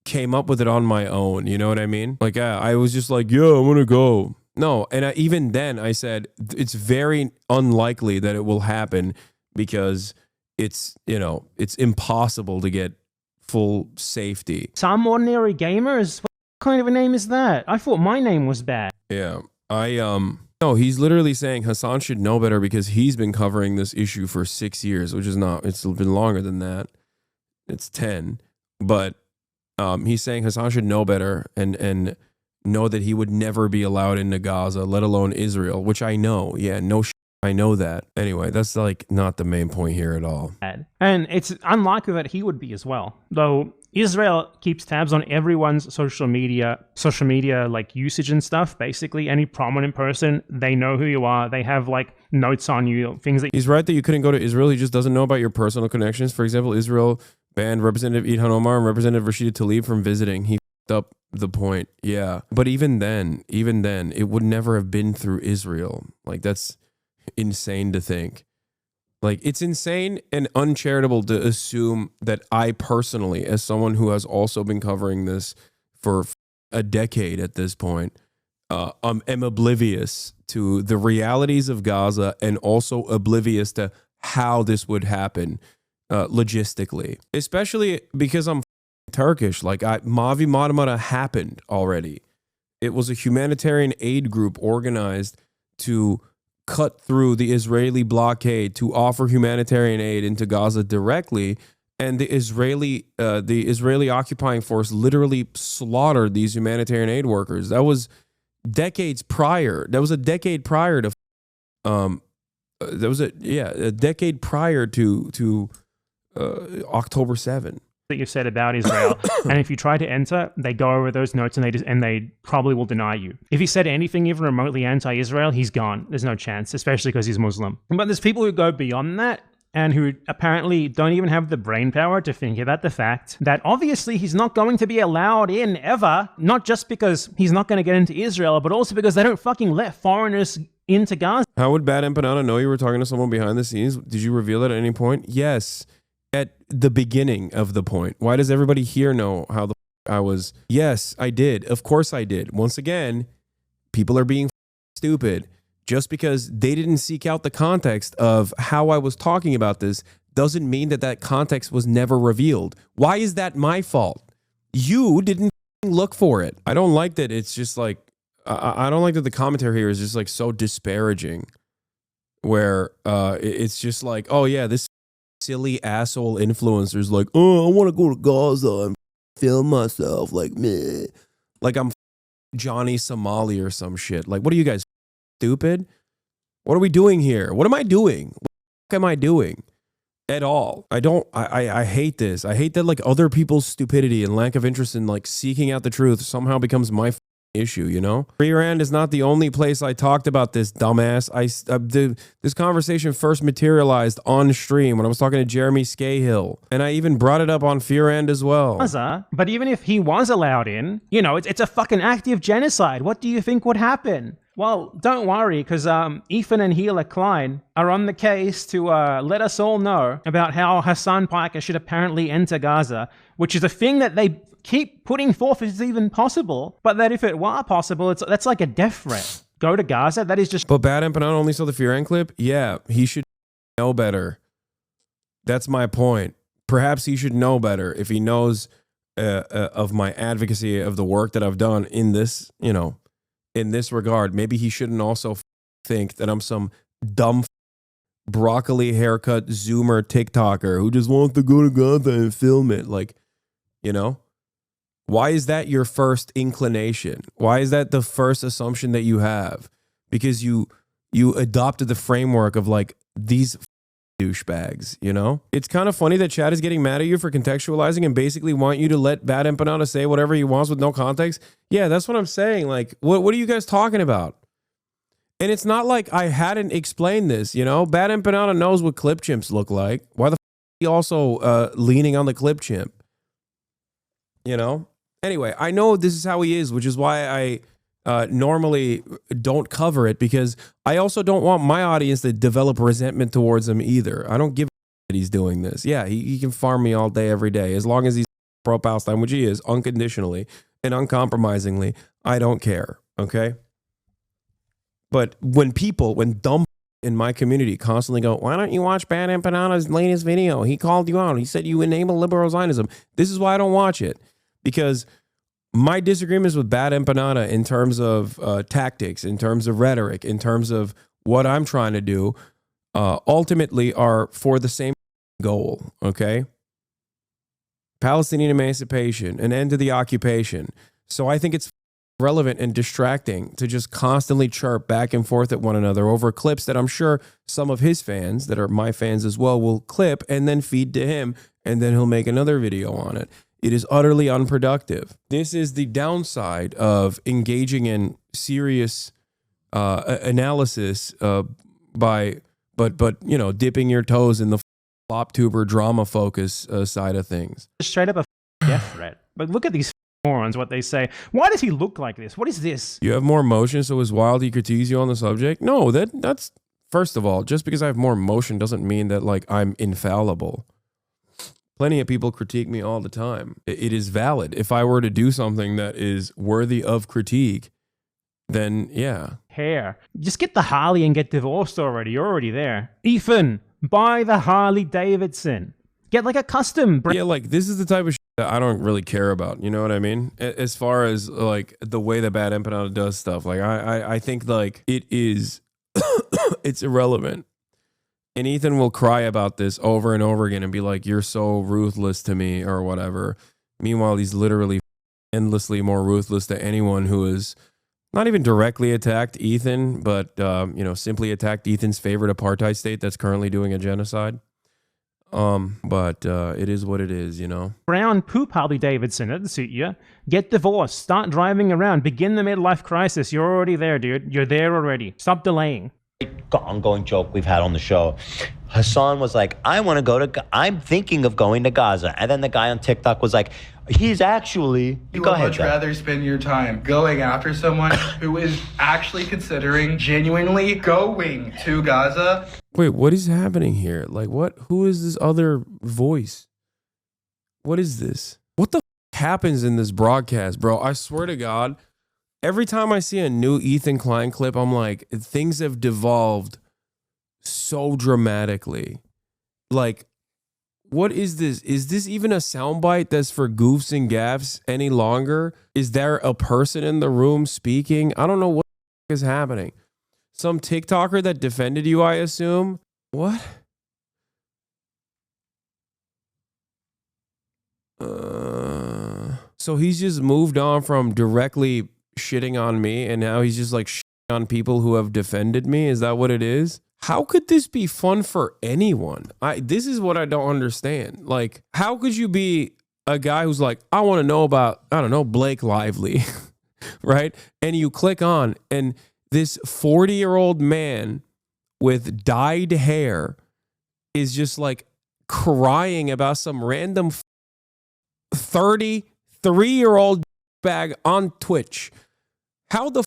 [SPEAKER 2] came up with it on my own. You know what I mean? Like, I was just like, yeah, I'm gonna go. No, and even then I said it's very unlikely that it will happen because it's impossible to get full safety.
[SPEAKER 3] Some Ordinary Gamers? What kind of a name is that? I thought my name was bad.
[SPEAKER 2] Yeah, no, he's literally saying Hasan should know better because he's been covering this issue for 6 years, which is not, it's been longer than that. It's 10, but he's saying Hasan should know better and know that he would never be allowed into Gaza, let alone Israel, which I know. Yeah, no I know that. Anyway, that's like not the main point here at all.
[SPEAKER 3] And it's unlikely that he would be as well. Though Israel keeps tabs on everyone's social media like usage and stuff. Basically, any prominent person, they know who you are. They have like notes on you, things that...
[SPEAKER 2] He's right that you couldn't go to Israel. He just doesn't know about your personal connections. For example, Israel banned Representative Ilhan Omar and Representative Rashida Tlaib from visiting. He f***ed up the point. Yeah. But even then, it would never have been through Israel. Like, that's insane to think. Like, it's insane and uncharitable to assume that I personally, as someone who has also been covering this for a decade at this point, am oblivious to the realities of Gaza and also oblivious to how this would happen logistically, especially because I'm Turkish. Like Mavi Matamata happened already. It was a humanitarian aid group organized to cut through the Israeli blockade to offer humanitarian aid into Gaza directly. And the Israeli occupying force literally slaughtered these humanitarian aid workers. That was decades prior. That was a decade prior to, a decade prior to October 7.
[SPEAKER 3] That you've said about Israel, and if you try to enter, they go over those notes and they probably will deny you. If he said anything even remotely anti-Israel, he's gone. There's no chance, especially because he's Muslim. But there's people who go beyond that and who apparently don't even have the brain power to think about the fact that obviously he's not going to be allowed in ever, not just because he's not going to get into Israel, but also because they don't fucking let foreigners into Gaza.
[SPEAKER 2] How would BadEmpanada know you were talking to someone behind the scenes? Did you reveal that at any point? Yes. At the beginning of the point. Why does everybody here know how the I was? Yes, I did. Of course I did. Once again, people are being stupid. Just because they didn't seek out the context of how I was talking about this doesn't mean that that context was never revealed. Why is that my fault? You didn't look for it. I don't like that it's just like, I don't like that the commentary here is just like so disparaging where it's just like, oh yeah, this silly asshole influencers like, oh, I want to go to Gaza and film myself like meh. Like I'm Johnny Somali or some shit. Like, what are you guys, stupid? What are we doing here? What am I doing? What am I doing at all? I hate this. I hate that like other people's stupidity and lack of interest in like seeking out the truth somehow becomes my issue, you know? Free Rand is not the only place I talked about this, dumbass. This conversation first materialized on stream when I was talking to Jeremy Scahill, and I even brought it up on Fear Rand as well.
[SPEAKER 3] But even if he was allowed in, you know, it's a fucking active genocide. What do you think would happen? Well, don't worry, because Ethan and Healer Klein are on the case to let us all know about how Hasan Piker should apparently enter Gaza, which is a thing that they keep putting forth is even possible, but that if it were possible, that's like a death threat. Go to Gaza, that is just...
[SPEAKER 2] But BadEmpanada only saw the Fear Rand clip? Yeah, he should know better. That's my point. Perhaps he should know better if he knows of my advocacy of the work that I've done in this, you know, in this regard. Maybe he shouldn't also think that I'm some dumb broccoli haircut Zoomer TikToker who just wants to go to Gaza and film it. Like, you know? Why is that your first inclination? Why is that the first assumption that you have? Because you adopted the framework of like these douchebags, you know? It's kind of funny that Chad is getting mad at you for contextualizing and basically want you to let BadEmpanada say whatever he wants with no context. Yeah, that's what I'm saying. Like, what are you guys talking about? And it's not like I hadn't explained this, you know? BadEmpanada knows what clip chimps look like. Why the f he also leaning on the clip chimp? You know? Anyway, I know this is how he is, which is why I normally don't cover it, because I also don't want my audience to develop resentment towards him either. I don't give a that he's doing this. Yeah, he can farm me all day, every day. As long as he's pro-Palestine, which he is, unconditionally and uncompromisingly, I don't care, okay? But when dumb in my community constantly go, why don't you watch BadEmpanada's latest video? He called you out. He said you enable liberal Zionism. This is why I don't watch it. Because my disagreements with BadEmpanada in terms of tactics, in terms of rhetoric, in terms of what I'm trying to do, ultimately are for the same goal, okay? Palestinian emancipation, an end to the occupation. So I think it's relevant and distracting to just constantly chirp back and forth at one another over clips that I'm sure some of his fans, that are my fans as well, will clip and then feed to him, and then he'll make another video on it. It is utterly unproductive. This is the downside of engaging in serious analysis but you know, dipping your toes in the flop tuber drama focus side of things.
[SPEAKER 3] Straight up a death threat. But look at these morons, what they say. Why does he look like this? What is this?
[SPEAKER 2] You have more emotion, so as wild he critiques you on the subject? No, that's first of all, just because I have more emotion doesn't mean that like I'm infallible. Plenty of people critique me all the time. It is valid. If I were to do something that is worthy of critique, then yeah.
[SPEAKER 3] Hair. Just get the Harley and get divorced already. You're already there. Ethan, buy the Harley Davidson. Get like a custom.
[SPEAKER 2] Yeah, like this is the type of shit that I don't really care about. You know what I mean? As far as like the way that BadEmpanada does stuff, like I think like it is, it's irrelevant. And Ethan will cry about this over and over again and be like, "You're so ruthless to me," or whatever. Meanwhile, he's literally endlessly more ruthless to anyone who is not even directly attacked Ethan, but you know, simply attacked Ethan's favorite apartheid state that's currently doing a genocide. But it is what it is, you know.
[SPEAKER 3] Brown poop Harley Davidson. That'd suit you. Get divorced. Start driving around. Begin the midlife crisis. You're already there, dude. You're there already. Stop delaying.
[SPEAKER 7] Ongoing joke we've had on the show. Hassan was like, I'm thinking of going to Gaza. And then the guy on TikTok was like, he's actually...
[SPEAKER 8] You
[SPEAKER 7] Go
[SPEAKER 8] would
[SPEAKER 7] ahead,
[SPEAKER 8] much
[SPEAKER 7] Dan.
[SPEAKER 8] rather spend your time going after someone who is actually considering genuinely going to Gaza.
[SPEAKER 2] Wait, what is happening here? Like, what? Who is this other voice? What is this? What the happens in this broadcast, bro? I swear to God, every time I see a new Ethan Klein clip, I'm like, things have devolved so dramatically. Like, what is this? Is this even a soundbite that's for goofs and gaffs any longer? Is there a person in the room speaking? I don't know what is happening. Some TikToker that defended you, I assume? What? So he's just moved on from directly shitting on me, and now he's just like shitting on people who have defended me? Is that what it is? How could this be fun for anyone? This is what I don't understand. Like, how could you be a guy who's like, I want to know about, I don't know, Blake Lively, right? And you click on, and this 40-year-old man with dyed hair is just like crying about some random 33-year-old bag on Twitch. How the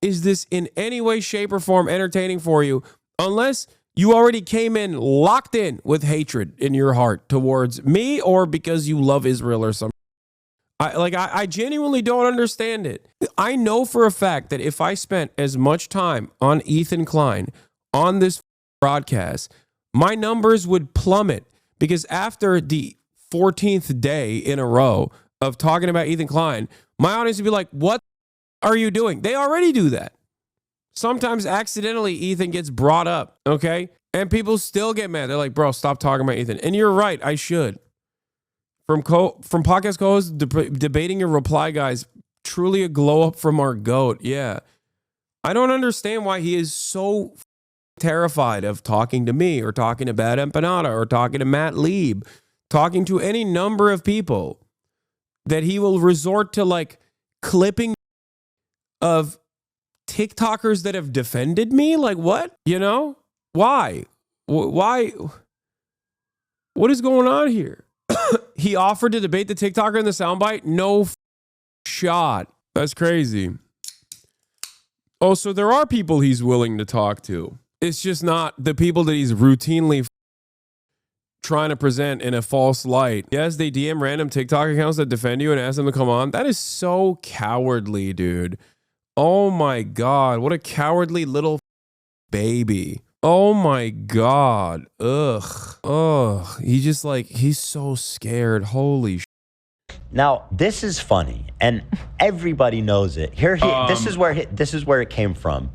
[SPEAKER 2] is this in any way, shape, or form entertaining for you? Unless you already came in locked in with hatred in your heart towards me, or because you love Israel or something. I genuinely don't understand it. I know for a fact that if I spent as much time on Ethan Klein on this broadcast, my numbers would plummet, because after the 14th day in a row of talking about Ethan Klein, my audience would be like, what are you doing? They already do that. Sometimes accidentally Ethan gets brought up, okay? And people still get mad. They're like, bro, stop talking about Ethan. And you're right, I should. From podcast co-hosts debating your reply guys, truly a glow up from our GOAT. Yeah. I don't understand why he is so terrified of talking to me, or talking to BadEmpanada, or talking to Matt Lieb, talking to any number of people, that he will resort to like clipping of TikTokers that have defended me. Like, what? You know? Why? Why? What is going on here? He offered to debate the TikToker in the soundbite. No shot. That's crazy. Oh, so there are people he's willing to talk to. It's just not the people that he's routinely trying to present in a false light. Yes, they DM random TikTok accounts that defend you and ask them to come on. That is so cowardly, dude. Oh my God. What a cowardly little baby. Oh my God. Ugh. Ugh. He's so scared. Holy shit.
[SPEAKER 7] Now, this is funny, and everybody knows it. This is where it came from.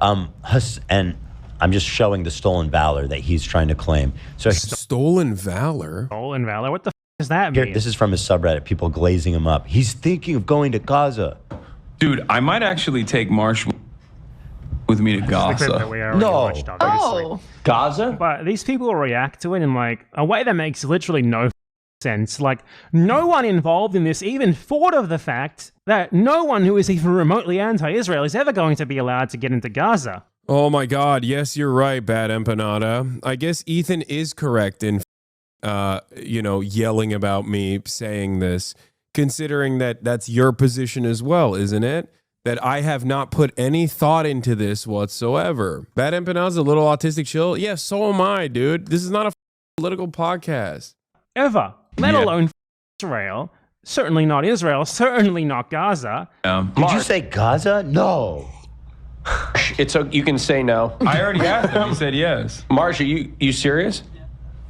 [SPEAKER 7] And I'm just showing the stolen valor that he's trying to claim. So
[SPEAKER 2] Stolen valor?
[SPEAKER 3] Stolen valor? What the does that mean?
[SPEAKER 7] This is from his subreddit, people glazing him up. He's thinking of going to Gaza.
[SPEAKER 4] Dude, I might actually take Marsh with me to Gaza.
[SPEAKER 3] Watched,
[SPEAKER 5] Oh,
[SPEAKER 7] Gaza?
[SPEAKER 3] But these people react to it in like a way that makes literally no sense. Like, no one involved in this even thought of the fact that no one who is even remotely anti-Israel is ever going to be allowed to get into Gaza.
[SPEAKER 2] Oh my God. Yes, you're right, BadEmpanada. I guess Ethan is correct in, yelling about me saying this, considering that that's your position as well, isn't it? That I have not put any thought into this whatsoever. BadEmpanada's a little autistic chill. Yeah, so am I, dude. This is not a political podcast.
[SPEAKER 3] Ever. Let alone Israel. Certainly not Israel, certainly not Gaza.
[SPEAKER 7] Did you say Gaza? No.
[SPEAKER 9] You can say no.
[SPEAKER 4] I already asked him. He said yes.
[SPEAKER 9] Marsh, are you serious?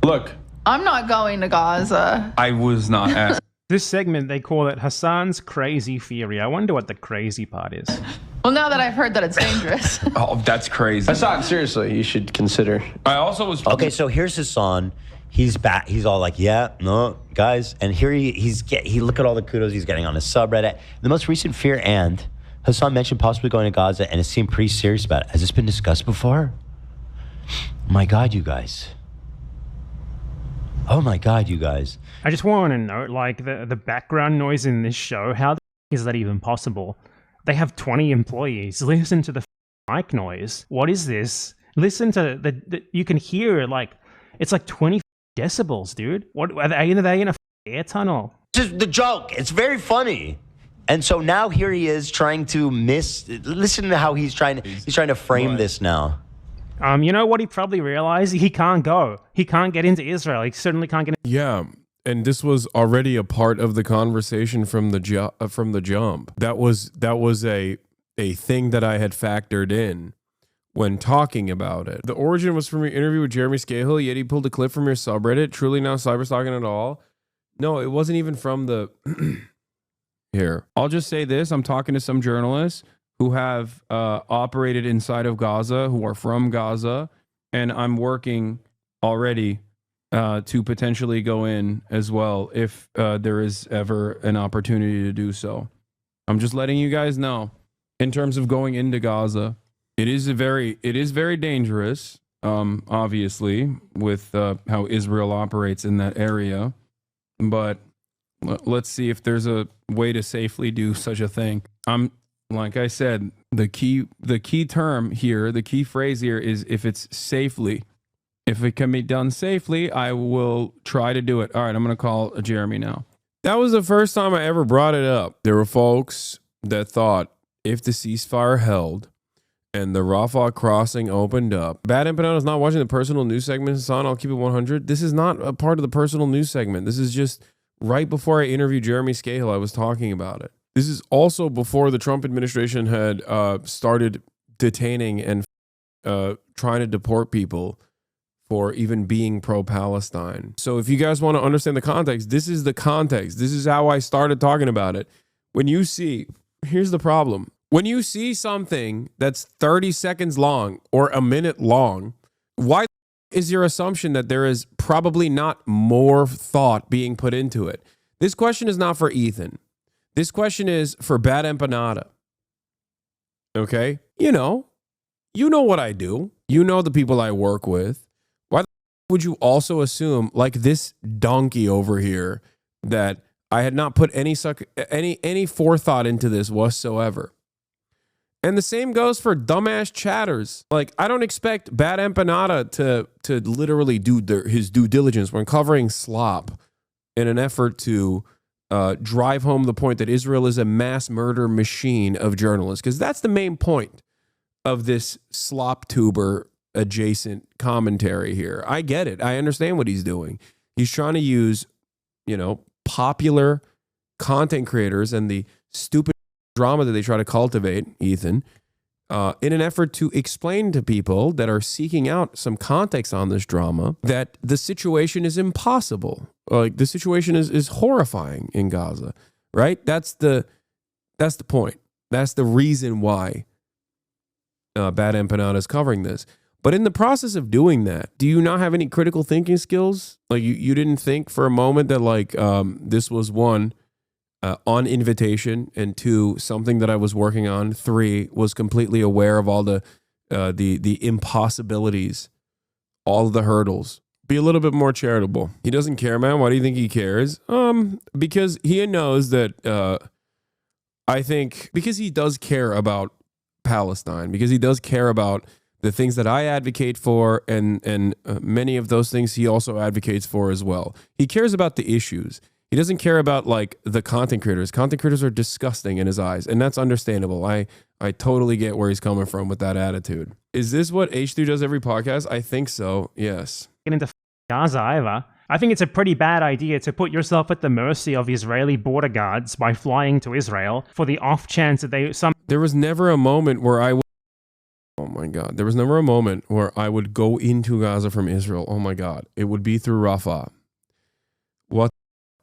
[SPEAKER 9] Look,
[SPEAKER 5] I'm not going to Gaza.
[SPEAKER 4] I was not asked.
[SPEAKER 3] This segment, they call it Hassan's crazy theory. I wonder what the crazy part is.
[SPEAKER 5] Well, now that I've heard that it's dangerous.
[SPEAKER 4] Oh, that's crazy.
[SPEAKER 9] Hassan, seriously, you should consider.
[SPEAKER 4] I also was
[SPEAKER 7] Okay, so here's Hassan. He's back. He's all like, yeah, no, guys. And here he look at all the kudos he's getting on his subreddit. The most recent fear, and Hassan mentioned possibly going to Gaza, and it seemed pretty serious about it. Has this been discussed before? My God, you guys. Oh my God, you guys.
[SPEAKER 3] I just want to note, like, the background noise in this show, how the is that even possible? They have 20 employees. Listen to the mic noise. What is this? Listen to you can hear, like, it's like 20 decibels, dude. What are they in a air tunnel?
[SPEAKER 7] This is the joke. It's very funny. And so now here he is trying to listen to how he's trying to frame this now.
[SPEAKER 3] You know what he probably realized? He can't go. He can't get into Israel. He certainly can't get
[SPEAKER 2] Yeah, and this was already a part of the conversation from the jump. That was a thing that I had factored in when talking about it. The origin was from your interview with Jeremy Scahill, yet he pulled a clip from your subreddit. Truly not cyberstalking at all. No, it wasn't even from the... Here, I'll just say this. I'm talking to some journalists who have operated inside of Gaza, who are from Gaza, and I'm working already to potentially go in as well if there is ever an opportunity to do so. I'm just letting you guys know. In terms of going into Gaza, it is very dangerous, obviously, with how Israel operates in that area, but let's see if there's a way to safely do such a thing. Like I said, the key term here, the key phrase here is if it's safely. If it can be done safely, I will try to do it. All right, I'm going to call Jeremy now. That was the first time I ever brought it up. There were folks that thought if the ceasefire held and the Rafah crossing opened up. BadEmpanada is not watching the personal news segment, Hassan. I'll keep it 100. This is not a part of the personal news segment. This is just right before I interviewed Jeremy Scahill, I was talking about it. This is also before the Trump administration had started detaining and trying to deport people for even being pro-Palestine. So if you guys want to understand the context, this is the context. This is how I started talking about it. When you see, here's the problem. When you see something that's 30 seconds long or a minute long, why is your assumption that there is probably not more thought being put into it? This question is not for Ethan. This question is for BadEmpanada. Okay? You know what I do. You know the people I work with. Why would you also assume, like this donkey over here, that I had not put any forethought into this whatsoever? And the same goes for dumbass chatters. Like, I don't expect BadEmpanada to literally do his due diligence when covering slop in an effort to drive home the point that Israel is a mass murder machine of journalists. Because that's the main point of this slop tuber adjacent commentary here. I get it. I understand what he's doing. He's trying to use, popular content creators and the stupid drama that they try to cultivate, Ethan, in an effort to explain to people that are seeking out some context on this drama that the situation is impossible. Like, the situation is horrifying in Gaza, right? That's the point. That's the reason why BadEmpanada is covering this. But in the process of doing that, do you not have any critical thinking skills? Like, you didn't think for a moment that this was one, on invitation, and two, something that I was working on, three, was completely aware of all the impossibilities, all of the hurdles. Be a little bit more charitable. He doesn't care, man. Why do you think he cares? Because he knows that I think because he does care about Palestine, because he does care about the things that I advocate for, and many of those things he also advocates for as well. He cares about the issues. He doesn't care about, like, the content creators. Content creators are disgusting in his eyes, and that's understandable. I totally get where he's coming from with that attitude. Is this what H3 does every podcast? I think so, yes.
[SPEAKER 3] Get into Gaza either. I think it's a pretty bad idea to put yourself at the mercy of Israeli border guards by flying to Israel for the off chance that
[SPEAKER 2] There was never a moment where I would... Oh my God. There was never a moment where I would go into Gaza from Israel. Oh my God. It would be through Rafah. What?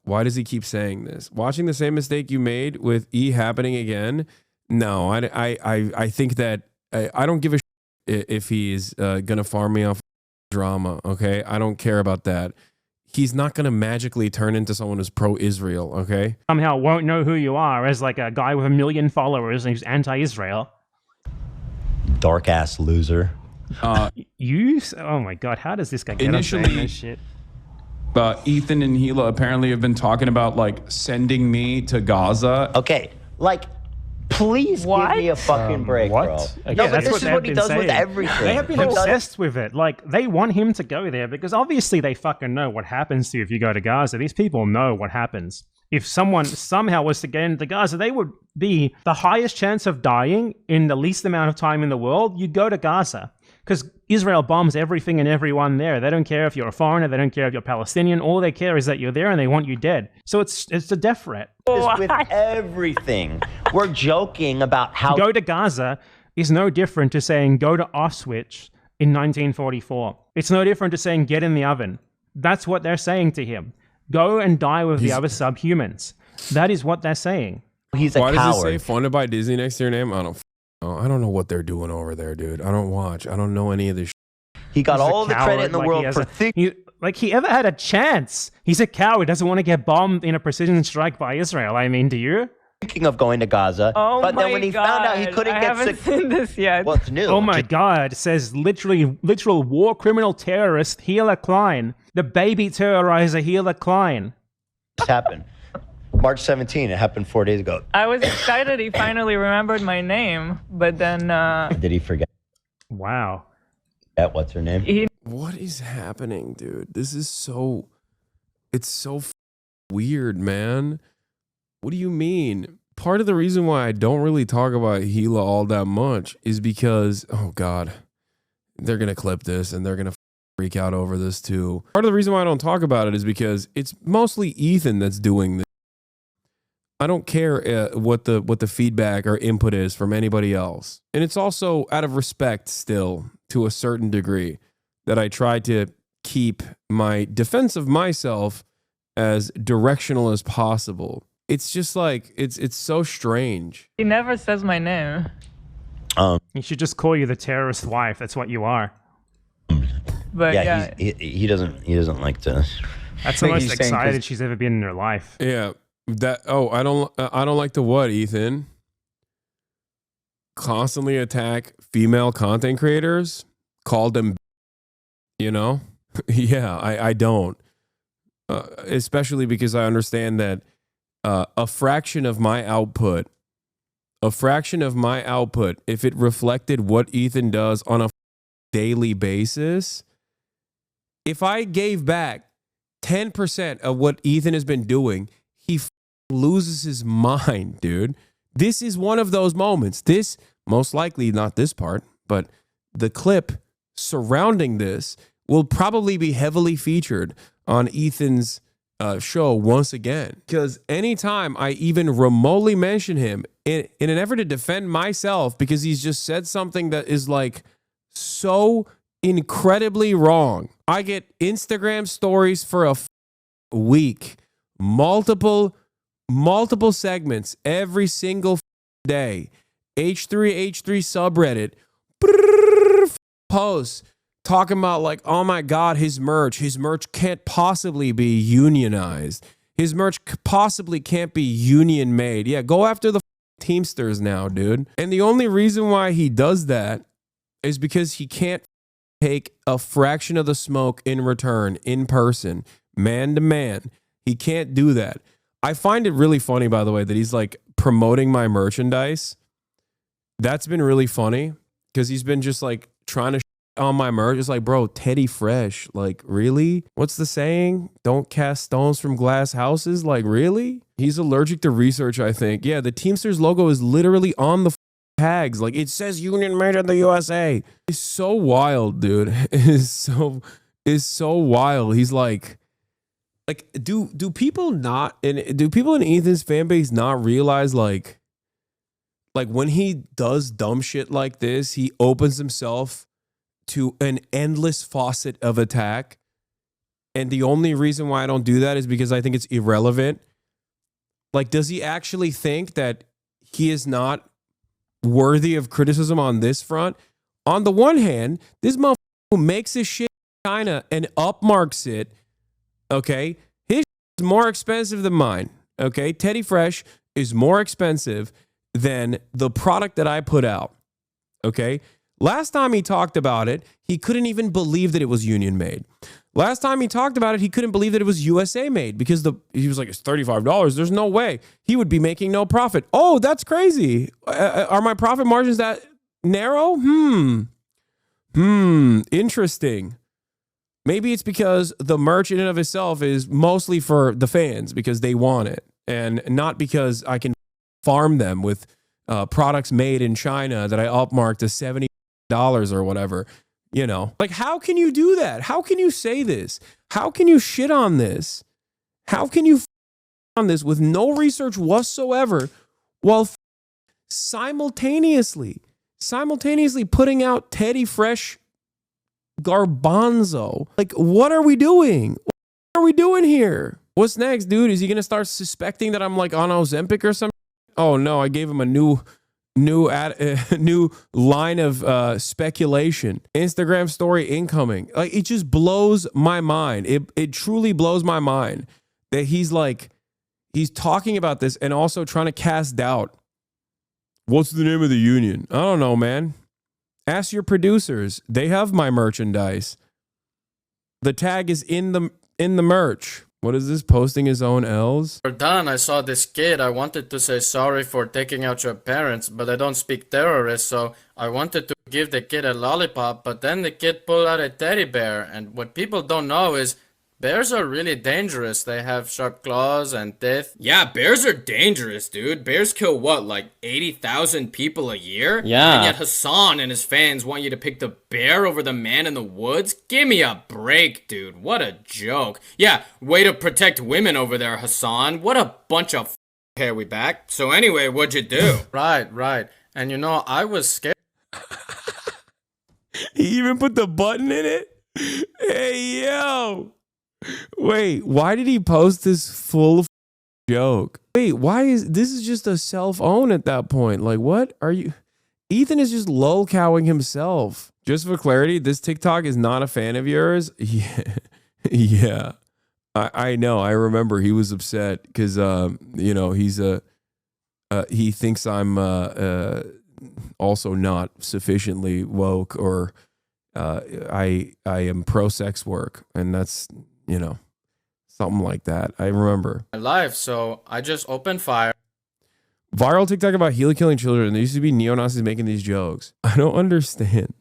[SPEAKER 2] Why does he keep saying this? Watching the same mistake you made with E happening again? No, I think that I don't give a shit if he's going to farm me off drama, okay? I don't care about that. He's not going to magically turn into someone who's pro-Israel, okay?
[SPEAKER 3] somehow won't know who you are as like a guy with 1 million followers and who's anti-Israel.
[SPEAKER 7] Dark ass loser.
[SPEAKER 3] Oh my God, how does this guy get us saying this shit?
[SPEAKER 4] Ethan and Gila apparently have been talking about like sending me to Gaza.
[SPEAKER 7] Okay, like, please give me a fucking break, bro.
[SPEAKER 3] Okay,
[SPEAKER 7] No, but
[SPEAKER 3] that's
[SPEAKER 7] this is what he
[SPEAKER 3] they've
[SPEAKER 7] does
[SPEAKER 3] been
[SPEAKER 7] with
[SPEAKER 3] saying.
[SPEAKER 7] everything.
[SPEAKER 3] They have been
[SPEAKER 7] He does-
[SPEAKER 3] obsessed with it. Like, they want him to go there because obviously they fucking know what happens to you if you go to Gaza. These people know what happens. If someone somehow was to get into Gaza, they would be the highest chance of dying in the least amount of time in the world. You'd go to Gaza because Israel bombs everything and everyone there. They don't care if you're a foreigner. They don't care if you're Palestinian. All they care is that you're there and they want you dead. So it's a death threat.
[SPEAKER 7] With everything. We're joking about how...
[SPEAKER 3] Go to Gaza is no different to saying go to Auschwitz in 1944. It's no different to saying get in the oven. That's what they're saying to him. Go and die with the other subhumans. That is what they're saying.
[SPEAKER 7] He's a
[SPEAKER 2] Why
[SPEAKER 7] coward.
[SPEAKER 2] does it say funded by Disney next to your name? I don't know what they're doing over there, dude. I don't watch. I don't know any of this.
[SPEAKER 7] He got
[SPEAKER 3] He's a
[SPEAKER 7] all the credit in the
[SPEAKER 3] coward,
[SPEAKER 7] world for thinking...
[SPEAKER 3] Like he ever had a chance. He's a coward. Doesn't want to get bombed in a precision strike by Israel. I mean, do you?
[SPEAKER 7] Thinking of going to Gaza, but then when he found out he couldn't
[SPEAKER 10] I
[SPEAKER 7] get
[SPEAKER 10] haven't
[SPEAKER 7] sick...
[SPEAKER 10] seen this yet.
[SPEAKER 7] What's new?
[SPEAKER 3] Oh my God, says literal war criminal terrorist Hila Klein. The baby terrorizer Hila Klein.
[SPEAKER 7] This happened. March 17, it happened 4 days ago.
[SPEAKER 10] I was excited he finally remembered my name, but then...
[SPEAKER 7] Did he forget?
[SPEAKER 3] Wow.
[SPEAKER 7] What's her name?
[SPEAKER 2] What is happening, dude? This is so... It's so weird, man. What do you mean? Part of the reason why I don't really talk about Gila all that much is because, oh God, they're going to clip this and they're going to freak out over this too. Part of the reason why I don't talk about it is because it's mostly Ethan that's doing this. I don't care what the feedback or input is from anybody else. And it's also out of respect still to a certain degree that I try to keep my defense of myself as directional as possible. It's just like, it's so strange.
[SPEAKER 10] He never says my name.
[SPEAKER 3] He should just call you the terrorist wife. That's what you are.
[SPEAKER 10] But
[SPEAKER 7] yeah, he doesn't like to...
[SPEAKER 3] That's the most excited she's ever been in her life.
[SPEAKER 2] Yeah. I don't like to what, Ethan? Constantly attack female content creators? Call them, you know? Yeah, I don't. Especially because I understand that a fraction of my output, if it reflected what Ethan does on a daily basis, if I gave back 10% of what Ethan has been doing, he loses his mind, dude. This is one of those moments. This, most likely not this part, but the clip surrounding this will probably be heavily featured on Ethan's show once again. Because anytime I even remotely mention him in an effort to defend myself because he's just said something that is like so incredibly wrong, I get Instagram stories for a week, multiple segments every single day. H3 subreddit posts talking about like, oh my God, his merch can't possibly be unionized. His merch possibly can't be union made. Yeah, go after the Teamsters now, dude. And the only reason why he does that is because he can't take a fraction of the smoke in return, in person, man to man. He can't do that. I find it really funny, by the way, that he's like promoting my merchandise. That's been really funny because he's been just like trying to on my merch. It's like, bro, Teddy Fresh. Like, really? What's the saying? Don't cast stones from glass houses? Like, really? He's allergic to research, I think. Yeah, the Teamsters logo is literally on the tags. Like, it says Union Made in the USA. It's so wild, dude. It's so wild. He's like, Like, do people not, and do people in Ethan's fan base not realize like when he does dumb shit like this, he opens himself to an endless faucet of attack. And the only reason why I don't do that is because I think it's irrelevant. Like, does he actually think that he is not worthy of criticism on this front? On the one hand, this motherfucker who makes his shit in China and upmarks it, okay, his is more expensive than mine, okay? Teddy Fresh is more expensive than the product that I put out, okay? Last time he talked about it, he couldn't even believe that it was union made. Last time he talked about it, he couldn't believe that it was USA made because he was like, it's $35. There's no way. He would be making no profit. Oh, that's crazy. Are my profit margins that narrow? Interesting. Maybe it's because the merch in and of itself is mostly for the fans because they want it and not because I can farm them with products made in China that I upmarked to $70 or whatever. You know, like, how can you do that? How can you say this? How can you shit on this? How can you on this with no research whatsoever while simultaneously putting out Teddy Fresh garbanzo? Like, what are we doing? What are we doing here? What's next, dude? Is he going to start suspecting that I'm like on Ozempic or something? Oh no, I gave him a new line of speculation. Instagram story incoming. Like, it just blows my mind. It truly blows my mind that he's talking about this and also trying to cast doubt. What's the name of the union? I don't know, man. Ask your producers. They have my merchandise. The tag is in the merch. What is this? Posting his own L's?
[SPEAKER 11] For done, I saw this kid. I wanted to say sorry for taking out your parents, but I don't speak terrorist, so I wanted to give the kid a lollipop, but then the kid pulled out a teddy bear. And what people don't know is bears are really dangerous. They have sharp claws and teeth. Yeah, bears are dangerous, dude. Bears kill what, like 80,000 people a year?
[SPEAKER 9] Yeah.
[SPEAKER 11] And yet Hasan and his fans want you to pick the bear over the man in the woods? Give me a break, dude. What a joke. Yeah, way to protect women over there, Hasan. What a bunch of hair we back. So anyway, what'd you do? Right. And you know, I was scared.
[SPEAKER 2] He even put the button in it? Hey, yo. Wait, why did he post this full joke? Wait, why is this is just a self-own at that point? Like, what are you? Ethan is just lol-cowing himself. Just for clarity, this TikTok is not a fan of yours. Yeah. I know. I remember he was upset because you know, he thinks I'm also not sufficiently woke, or I am pro-sex work, and that's, you know, something like that. I remember.
[SPEAKER 11] My life, so I just opened fire.
[SPEAKER 2] Viral TikTok about Hela killing children. There used to be neo-Nazis making these jokes. I don't understand.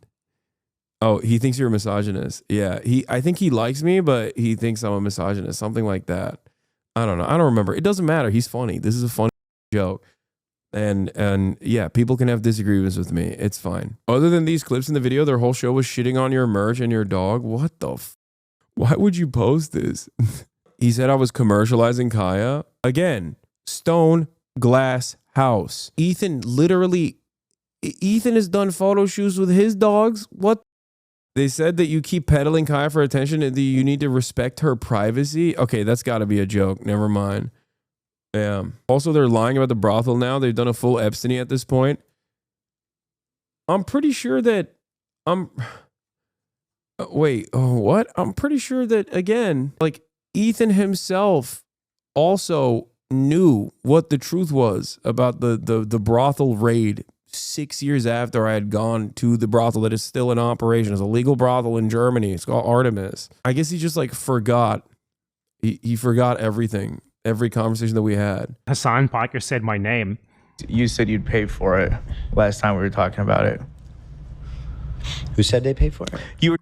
[SPEAKER 2] Oh, he thinks you're a misogynist. Yeah, I think he likes me, but he thinks I'm a misogynist. Something like that. I don't know. I don't remember. It doesn't matter. He's funny. This is a funny joke. And yeah, people can have disagreements with me. It's fine. Other than these clips in the video, their whole show was shitting on your merch and your dog. What the why would you post this? He said I was commercializing Kaya. Again, stone glass house. Ethan has done photo shoots with his dogs. What? They said that you keep peddling Kaya for attention and that you need to respect her privacy. Okay, that's got to be a joke. Never mind. Yeah. Also, they're lying about the brothel now. They've done a full Epstein at this point. I'm pretty sure that wait, oh, what? I'm pretty sure that, again, like, Ethan himself also knew what the truth was about the brothel raid 6 years after I had gone to the brothel that is still in operation. It's a legal brothel in Germany. It's called Artemis. I guess he just like forgot. He forgot everything, every conversation that we had.
[SPEAKER 3] Hasan Piker said my name.
[SPEAKER 12] You said you'd pay for it last time we were talking about it.
[SPEAKER 7] Who said they pay for it?
[SPEAKER 12] You were.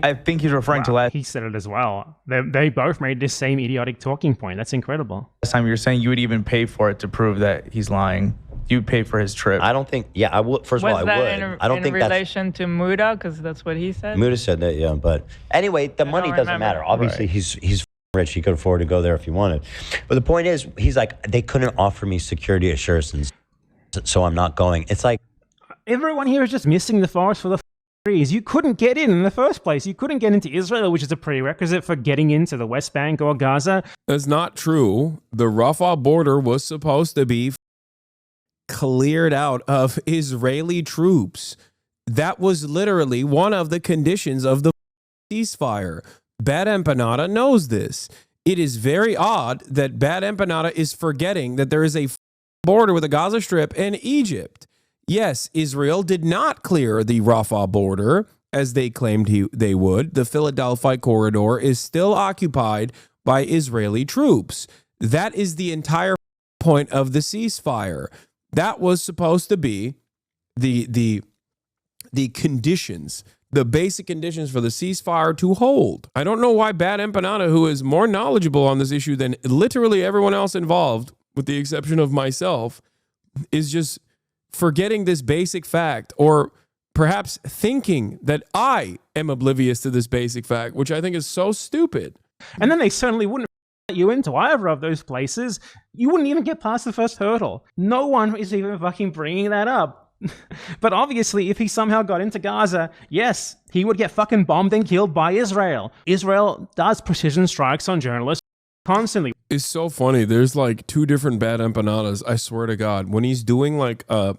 [SPEAKER 12] I think he's referring to last.
[SPEAKER 3] He said it as well. They both made this same idiotic talking point. That's incredible.
[SPEAKER 12] Last time you were saying you would even pay for it to prove that he's lying. You would pay for his trip.
[SPEAKER 7] I don't think. Yeah, I would. First of all, I would. I don't think that's in
[SPEAKER 10] relation to Muda, because that's what he said.
[SPEAKER 7] Muda said that. Yeah, but anyway, the money doesn't matter. Obviously, he's rich. He could afford to go there if he wanted. But the point is, he's like, they couldn't offer me security assurances, so I'm not going. It's like
[SPEAKER 3] everyone here is just missing the forest for the trees. You couldn't get in the first place. You couldn't get into Israel, which is a prerequisite for getting into the West Bank or Gaza.
[SPEAKER 2] That's not true. The Rafah border was supposed to be cleared out of Israeli troops. That was literally one of the conditions of the ceasefire. BadEmpanada knows this. It is very odd that BadEmpanada is forgetting that there is a border with the Gaza Strip and Egypt. Yes, Israel did not clear the Rafah border as they claimed they would. The Philadelphia corridor is still occupied by Israeli troops. That is the entire point of the ceasefire. That was supposed to be the conditions, the basic conditions for the ceasefire to hold. I don't know why BadEmpanada, who is more knowledgeable on this issue than literally everyone else involved, with the exception of myself, is just forgetting this basic fact, or perhaps thinking that I am oblivious to this basic fact, which I think is so stupid.
[SPEAKER 3] And then they certainly wouldn't let you into either of those places. You wouldn't even get past the first hurdle. No one is even fucking bringing that up. But obviously, if he somehow got into Gaza, yes, he would get fucking bombed and killed by Israel. Israel does precision strikes on journalists constantly.
[SPEAKER 2] It's so funny. There's like two different BadEmpanadas, I swear to God. When he's doing like a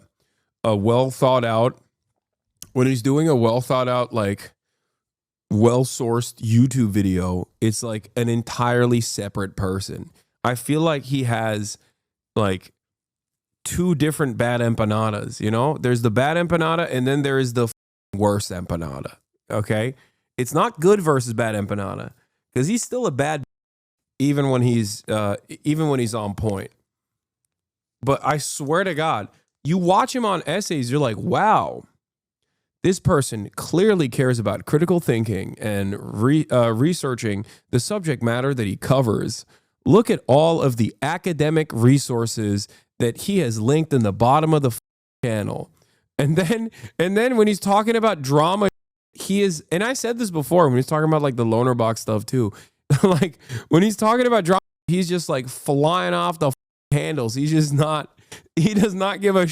[SPEAKER 2] well thought out, like well-sourced YouTube video, it's like an entirely separate person. I feel like he has like two different BadEmpanadas, you know? There's the BadEmpanada and then there is the worst empanada, okay? It's not good versus BadEmpanada because he's still a bad even when he's on point. But I swear to God, you watch him on essays, you're like, wow, this person clearly cares about critical thinking and researching the subject matter that he covers. Look at all of the academic resources that he has linked in the bottom of the channel. And then when he's talking about drama, he is, and I said this before, when he's talking about like the loner box stuff too, like when he's talking about drama, he's just like flying off the handles. He does not give a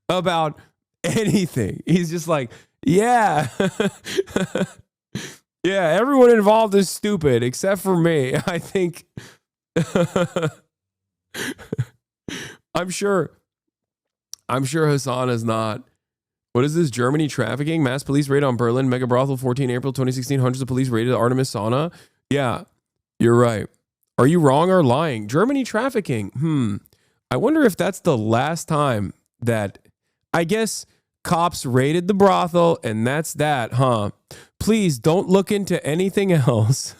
[SPEAKER 2] about anything. He's just like, yeah, yeah, everyone involved is stupid except for me. I think I'm sure Hassan is not. What is this? Germany trafficking? Mass police raid on Berlin. Mega brothel, 14 April 2016. Hundreds of police raided Artemis sauna. Yeah, you're right. Are you wrong or lying? Germany trafficking. I wonder if that's the last time that, I guess, cops raided the brothel and that's that, huh? Please don't look into anything else.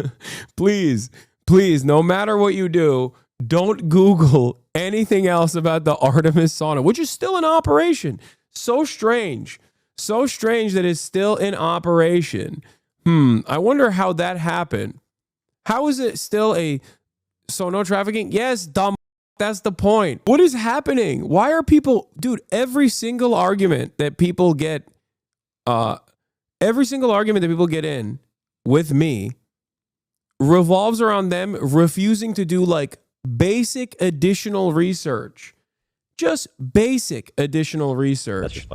[SPEAKER 2] Please, no matter what you do, don't Google anything else about the Artemis sauna, which is still in operation. So strange that it's still in operation. I wonder how that happened. How is it still so no trafficking? Yes, dumb. That's the point. What is happening? Why are people, dude, every single argument that people get in with me revolves around them refusing to do like basic additional research. Just basic additional research.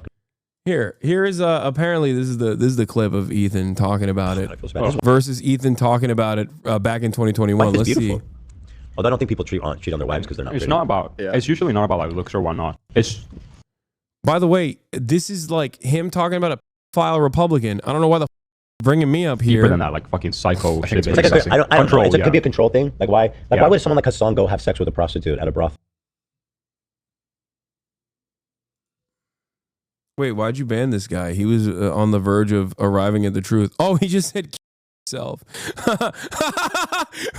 [SPEAKER 2] Here is apparently this is the clip of Ethan talking about it versus Ethan talking about it back in 2021. Let's see.
[SPEAKER 13] Although I don't think people cheat on their wives because they're not.
[SPEAKER 14] It's not about. Yeah. It's usually not about like looks or whatnot. It's.
[SPEAKER 2] By the way, this is like him talking about a file Republican. I don't know why the bringing me up here.
[SPEAKER 14] Deeper than that, like fucking psycho shit.
[SPEAKER 13] It's like I don't know. It could be a control thing. Like why? Like why would someone like Hassan go have sex with a prostitute at a brothel?
[SPEAKER 2] Wait, why'd you ban this guy? He was on the verge of arriving at the truth. Oh, he just said himself.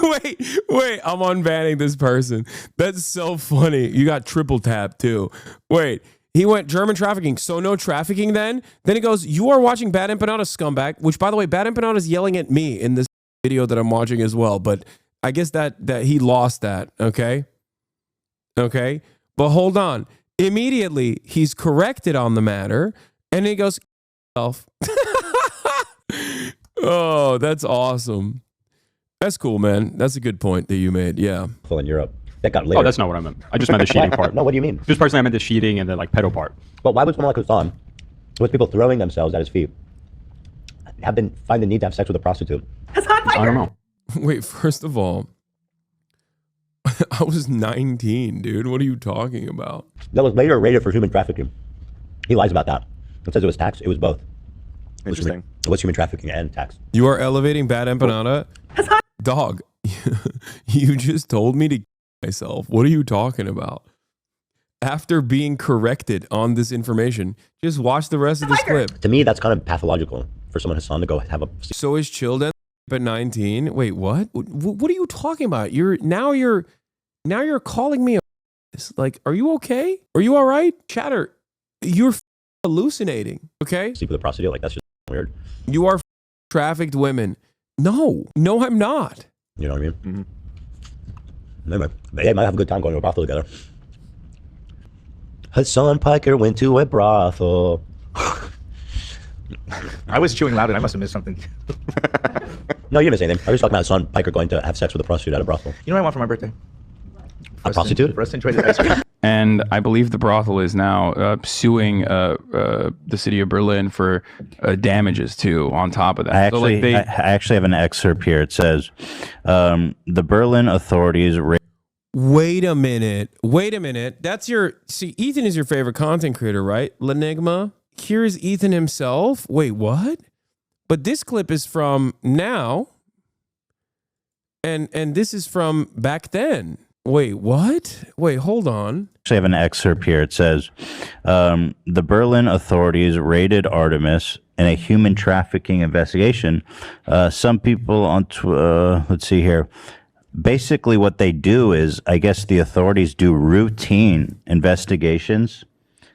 [SPEAKER 2] Wait, I'm unbanning this person. That's so funny. You got triple tap too. Wait, he went German trafficking. So no trafficking then? Then he goes, you are watching BadEmpanada scumbag, which by the way, BadEmpanada is yelling at me in this video that I'm watching as well. But I guess that he lost that. Okay. But hold on. Immediately, he's corrected on the matter, and he goes, oh, that's awesome. That's cool, man. That's a good point that you made. Yeah.
[SPEAKER 13] In Europe. That got later.
[SPEAKER 14] Oh, that's not what I meant. I just meant the cheating part.
[SPEAKER 13] No, what do you mean?
[SPEAKER 14] Just personally, I meant the cheating and the like pedo part.
[SPEAKER 13] But why would someone like Hasan, with people throwing themselves at his feet, find the need to have sex with a prostitute?
[SPEAKER 14] I don't know.
[SPEAKER 2] Wait, first of all, I was 19, dude. What are you talking about?
[SPEAKER 13] That was later rated for human trafficking. He lies about that. It says it was tax. It was both.
[SPEAKER 15] Interesting.
[SPEAKER 13] It was human trafficking and tax.
[SPEAKER 2] You are elevating BadEmpanada? Dog, you just told me to myself. What are you talking about? After being corrected on this information, just watch the rest of this clip.
[SPEAKER 13] To me, that's kind of pathological for someone Hasan to go have a...
[SPEAKER 2] So is chilled at 19? Wait, what? What are you talking about? Now you're calling me a... Like, are you okay? Are you all right? Chatter, you're hallucinating, okay?
[SPEAKER 13] Sleep with a prostitute, like, that's just weird.
[SPEAKER 2] You are trafficked women. No, I'm not.
[SPEAKER 13] You know what I mean? Anyway, they might have a good time going to a brothel together. Hasan Piker went to a brothel.
[SPEAKER 6] I was chewing loud and I must have missed something.
[SPEAKER 13] No, you didn't miss anything. I was talking about Hasan Piker going to have sex with a prostitute at a brothel.
[SPEAKER 6] You know what I want for my birthday?
[SPEAKER 13] A prostitute?
[SPEAKER 6] For us to enjoy the ice cream.
[SPEAKER 4] And I believe the brothel is now suing the city of Berlin for damages too. On top of that,
[SPEAKER 16] I actually have an excerpt here. It says the Berlin authorities.
[SPEAKER 2] Wait a minute. That's Ethan is your favorite content creator, right? Lenigma. Here's Ethan himself. Wait, what? But this clip is from now, and this is from back then. Wait, what? Wait, hold on.
[SPEAKER 16] Actually, I have an excerpt here. It says, the Berlin authorities raided Artemis in a human trafficking investigation. Some people on, let's see here. Basically, what they do is, I guess the authorities do routine investigations.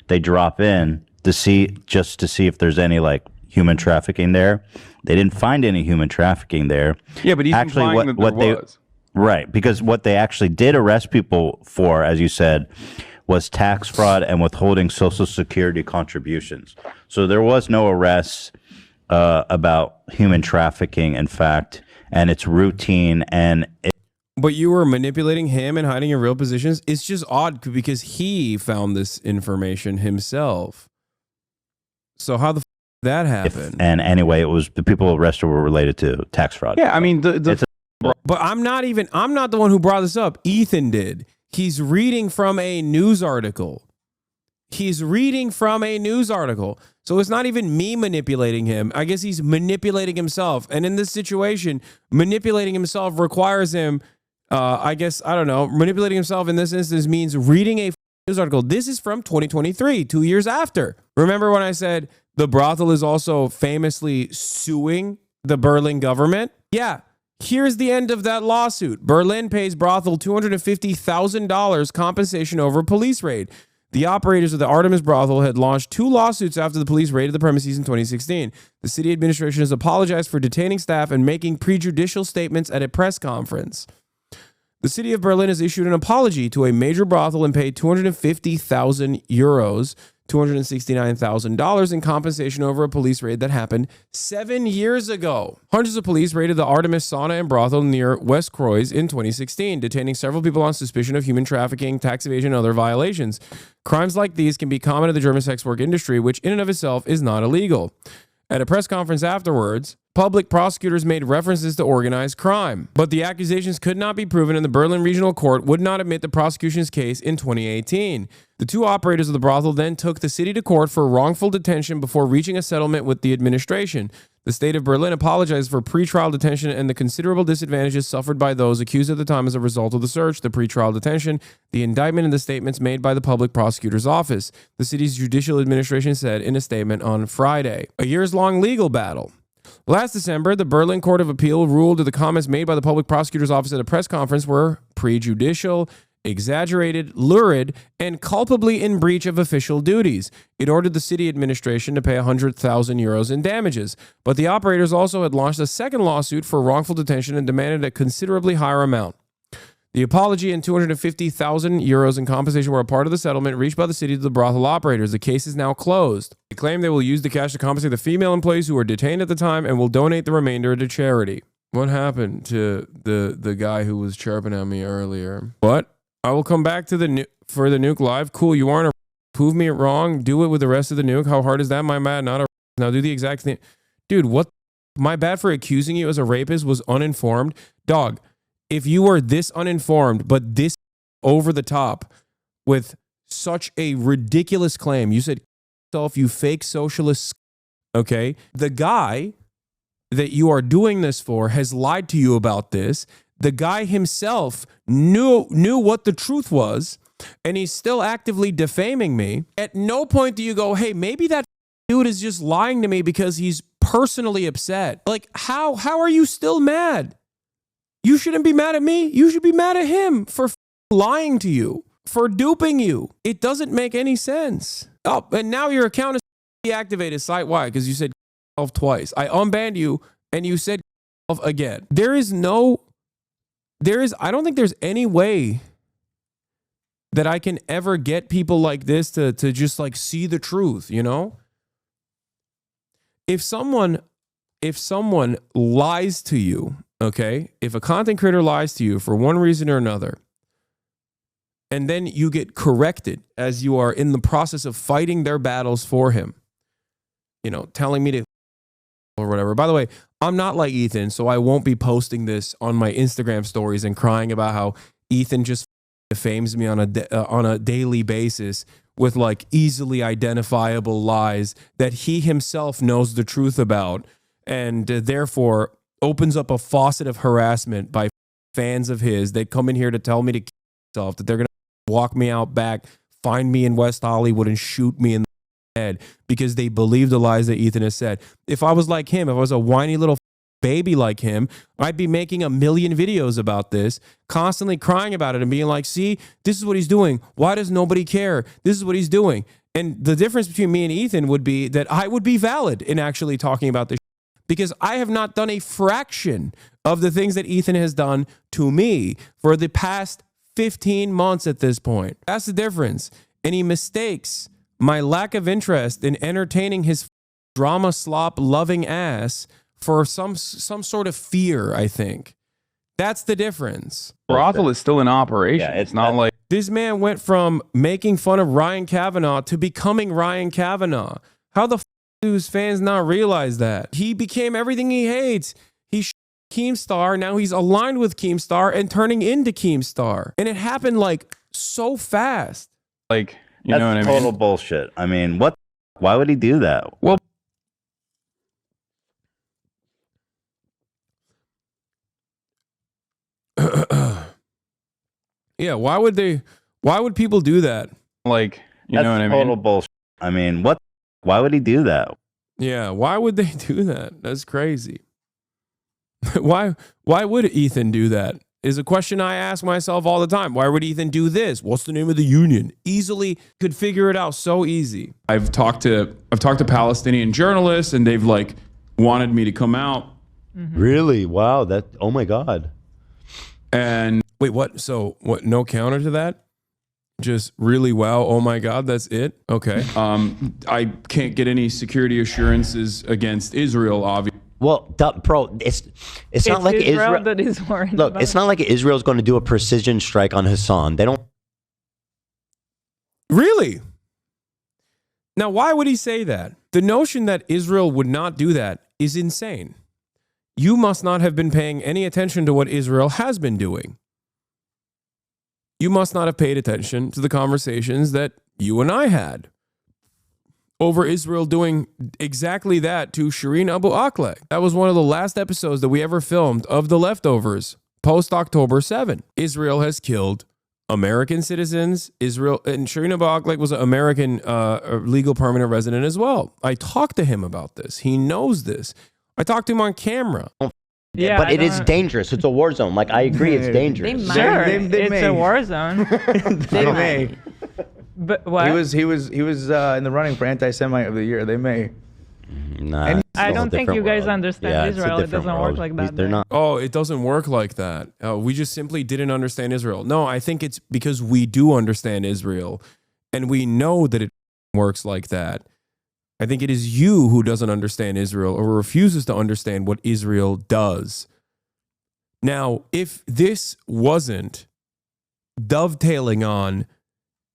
[SPEAKER 16] They drop in to see if there's any like human trafficking there. They didn't find any human trafficking there.
[SPEAKER 4] Yeah, but he's implying that there was.
[SPEAKER 16] Right, because what they actually did arrest people for, as you said, was tax fraud and withholding Social Security contributions. So there was no arrests about human trafficking, in fact, and it's routine.
[SPEAKER 2] But you were manipulating him and hiding your real positions? It's just odd because he found this information himself. So how the f did that happen?
[SPEAKER 16] And anyway, it was the people arrested were related to tax fraud.
[SPEAKER 4] Yeah, I mean,
[SPEAKER 2] but I'm not the one who brought this up. Ethan did. He's reading from a news article. So it's not even me manipulating him. I guess he's manipulating himself. And in this situation, manipulating himself requires him, manipulating himself in this instance means reading a news article. This is from 2023, 2 years after. Remember when I said the brothel is also famously suing the Berlin government? Yeah. Here's the end of that lawsuit. Berlin pays brothel $250,000 compensation over a police raid. The operators of the Artemis brothel had launched 2 lawsuits after the police raided the premises in 2016. The city administration has apologized for detaining staff and making prejudicial statements at a press conference. The city of Berlin has issued an apology to a major brothel and paid 250,000 euros, $269,000 in compensation over a police raid that happened 7 years ago. Hundreds of police raided the Artemis sauna and brothel near West Croix in 2016, detaining several people on suspicion of human trafficking, tax evasion, and other violations. Crimes like these can be common in the German sex work industry, which in and of itself is not illegal. At a press conference afterwards, public prosecutors made references to organized crime, but the accusations could not be proven and the Berlin Regional Court would not admit the prosecution's case in 2018. The 2 operators of the brothel then took the city to court for wrongful detention before reaching a settlement with the administration. The state of Berlin apologized for pretrial detention and the considerable disadvantages suffered by those accused at the time as a result of the search, the pretrial detention, the indictment, and the statements made by the public prosecutor's office, the city's judicial administration said in a statement on Friday. A years-long legal battle. Last December, the Berlin Court of Appeal ruled that the comments made by the public prosecutor's office at a press conference were prejudicial, exaggerated, lurid, and culpably in breach of official duties. It ordered the city administration to pay 100,000 euros in damages, but the operators also had launched a second lawsuit for wrongful detention and demanded a considerably higher amount. The apology and 250,000 euros in compensation were a part of the settlement reached by the city to the brothel operators. The case is now closed. They claim they will use the cash to compensate the female employees who were detained at the time and will donate the remainder to charity. What happened to the guy who was chirping at me earlier? What? I will come back to the for the nuke live. Cool. You want to prove me wrong? Do it with the rest of the nuke. How hard is that? My bad. Not a. Now do the exact thing, dude. What? My bad for accusing you as a rapist was uninformed, dog. If you were this uninformed, but this over the top with such a ridiculous claim, you said yourself, you fake socialist. Okay, the guy that you are doing this for has lied to you about this. The guy himself knew what the truth was, and he's still actively defaming me. At no point do you go, hey, maybe that dude is just lying to me because he's personally upset. Like, how are you still mad? You shouldn't be mad at me. You should be mad at him for lying to you, for duping you. It doesn't make any sense. Oh, and now your account is deactivated site-wide because you said twice. I unbanned you and you said again. I don't think there's any way that I can ever get people like this to just like see the truth, you know? If someone lies to you, okay? If a content creator lies to you for one reason or another, and then you get corrected as you are in the process of fighting their battles for him, you know, telling me to or whatever. By the way, I'm not like Ethan, so I won't be posting this on my Instagram stories and crying about how Ethan just defames me on a daily basis with like easily identifiable lies that he himself knows the truth about, and therefore opens up a faucet of harassment by fans of his that come in here to tell me to kill myself, that they're going to walk me out back, find me in West Hollywood and shoot me in the head because they believe the lies that Ethan has said. If I was like him, if I was a whiny little baby like him, I'd be making 1 million videos about this, constantly crying about it and being like, see, this is what he's doing. Why does nobody care? This is what he's doing. And the difference between me and Ethan would be that I would be valid in actually talking about this because I have not done a fraction of the things that Ethan has done to me for the past 15 months at this point. That's the difference. And he mistakes my lack of interest in entertaining his drama slop loving ass for some sort of fear, I think. That's the difference.
[SPEAKER 4] Brothel is still in operation.
[SPEAKER 16] Yeah,
[SPEAKER 4] it's not like
[SPEAKER 2] this man went from making fun of Ryan Kavanaugh to becoming Ryan Kavanaugh. How the do his fans not realize that? He became everything he hates. He's Keemstar. Now he's aligned with Keemstar and turning into Keemstar. And it happened like so fast.
[SPEAKER 4] Like, you
[SPEAKER 16] That's
[SPEAKER 4] know what I mean?
[SPEAKER 16] total bullshit. I mean, what? Why would he do that?
[SPEAKER 4] Well,
[SPEAKER 2] yeah, why would people do that?
[SPEAKER 4] Like, you
[SPEAKER 16] That's
[SPEAKER 4] know what I mean?
[SPEAKER 16] total bullshit. I mean, what? Why would he do that?
[SPEAKER 2] Yeah, why would they do that? That's crazy. Why would Ethan do that? Is a question I ask myself all the time. Why would Ethan do this? What's the name of the union? Easily could figure it out so easy.
[SPEAKER 15] I've talked to Palestinian journalists and they've like wanted me to come out.
[SPEAKER 13] Really? Wow. Oh my God.
[SPEAKER 2] And wait, what? So what? No counter to that? Just really wow. Oh my God, that's it. Okay.
[SPEAKER 15] I can't get any security assurances against Israel, obviously.
[SPEAKER 13] Well, bro, it's not like Israel
[SPEAKER 10] that is worried.
[SPEAKER 13] Look,
[SPEAKER 10] about
[SPEAKER 13] it's not like Israel's going to do a precision strike on Hassan. They don't.
[SPEAKER 2] Really? Now, why would he say that? The notion that Israel would not do that is insane. You must not have been paying any attention to what Israel has been doing. You must not have paid attention to the conversations that you and I had over Israel doing exactly that to Shireen Abu Akleh. That was one of the last episodes that we ever filmed of The Leftovers, post-October 7. Israel has killed American citizens. Israel, and Shireen Abu Akleh was an American legal permanent resident as well. I talked to him about this. He knows this. I talked to him on camera.
[SPEAKER 10] Yeah,
[SPEAKER 13] but it is dangerous. It's a war zone. Like, I agree, it's dangerous.
[SPEAKER 10] They might. Sure, it's a war zone.
[SPEAKER 12] They may.
[SPEAKER 10] But what?
[SPEAKER 12] He was in the running for anti-Semite of the year. They may.
[SPEAKER 13] Nah,
[SPEAKER 10] I don't think you guys understand Israel. It doesn't work like that.
[SPEAKER 13] They're not.
[SPEAKER 2] Oh, it doesn't work like that. We just simply didn't understand Israel. No, I think it's because we do understand Israel and we know that it works like that. I think it is you who doesn't understand Israel or refuses to understand what Israel does. Now, if this wasn't dovetailing on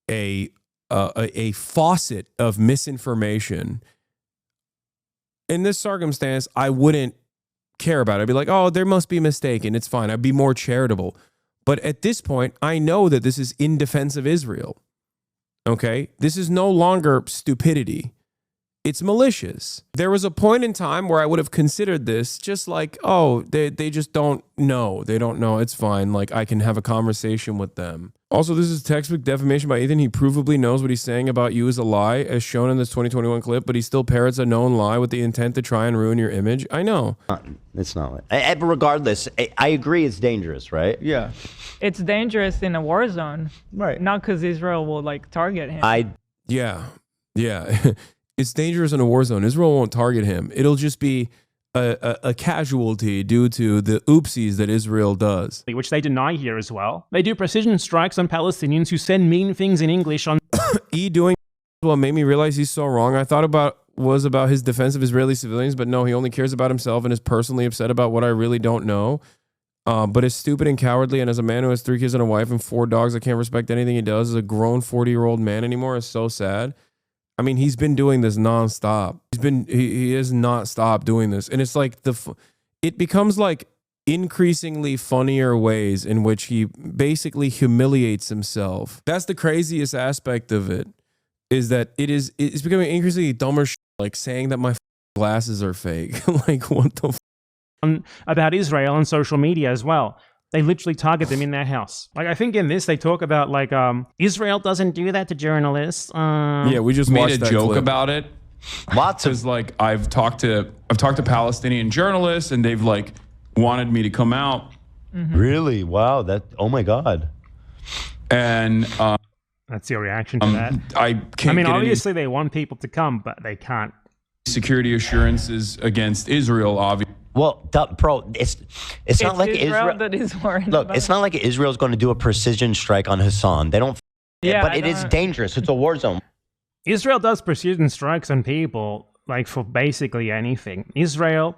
[SPEAKER 2] a faucet of misinformation, in this circumstance, I wouldn't care about it. I'd be like, oh, there must be a mistake and it's fine. I'd be more charitable. But at this point, I know that this is in defense of Israel. Okay? This is no longer stupidity. It's malicious. There was a point in time where I would have considered this just like, oh, they just don't know. They don't know. It's fine. Like, I can have a conversation with them. Also, this is textbook defamation by Ethan. He provably knows what he's saying about you is a lie, as shown in this 2021 clip, but he still parrots a known lie with the intent to try and ruin your image. I know.
[SPEAKER 13] It's not like... Regardless, I agree it's dangerous, right?
[SPEAKER 12] Yeah.
[SPEAKER 10] It's dangerous in a war zone.
[SPEAKER 12] Right.
[SPEAKER 10] Not because Israel will like target him.
[SPEAKER 2] Yeah. It's dangerous in a war zone. Israel won't target him. It'll just be a casualty due to the oopsies that Israel does.
[SPEAKER 3] Which they deny here as well. They do precision strikes on Palestinians who send mean things in English on...
[SPEAKER 2] Doing what made me realize he's so wrong. I thought about his defense of Israeli civilians, but no, he only cares about himself and is personally upset about what I really don't know. But is stupid and cowardly, and as a man who has 3 kids and a wife and 4 dogs, I can't respect anything he does as a grown 40-year-old man anymore. Is so sad. I mean, he's been doing this nonstop. He has not stopped doing this. And it's like it becomes like increasingly funnier ways in which he basically humiliates himself. That's the craziest aspect of it, is that it's becoming increasingly dumber like saying that my glasses are fake. Like, what the
[SPEAKER 3] about Israel on social media as well. They literally target them in their house. Like, I think in this, they talk about, like, Israel doesn't do that to journalists.
[SPEAKER 2] Yeah, we just
[SPEAKER 15] made a joke
[SPEAKER 2] clip
[SPEAKER 15] about it.
[SPEAKER 13] Lots of...
[SPEAKER 15] Because, like, I've talked to Palestinian journalists, and they've, like, wanted me to come out.
[SPEAKER 10] Mm-hmm.
[SPEAKER 13] Really? Wow. Oh, my God.
[SPEAKER 15] And...
[SPEAKER 3] that's your reaction to that?
[SPEAKER 15] I mean,
[SPEAKER 3] obviously, they want people to come, but they can't.
[SPEAKER 15] Security assurances against Israel, obviously.
[SPEAKER 13] Well, bro, it's not like Israel
[SPEAKER 10] that is worried.
[SPEAKER 13] Look, it's not like Israel's going to do a precision strike on Hassan. They don't. Yeah, but it is dangerous. It's a war zone.
[SPEAKER 3] Israel does precision strikes on people, like, for basically anything. Israel,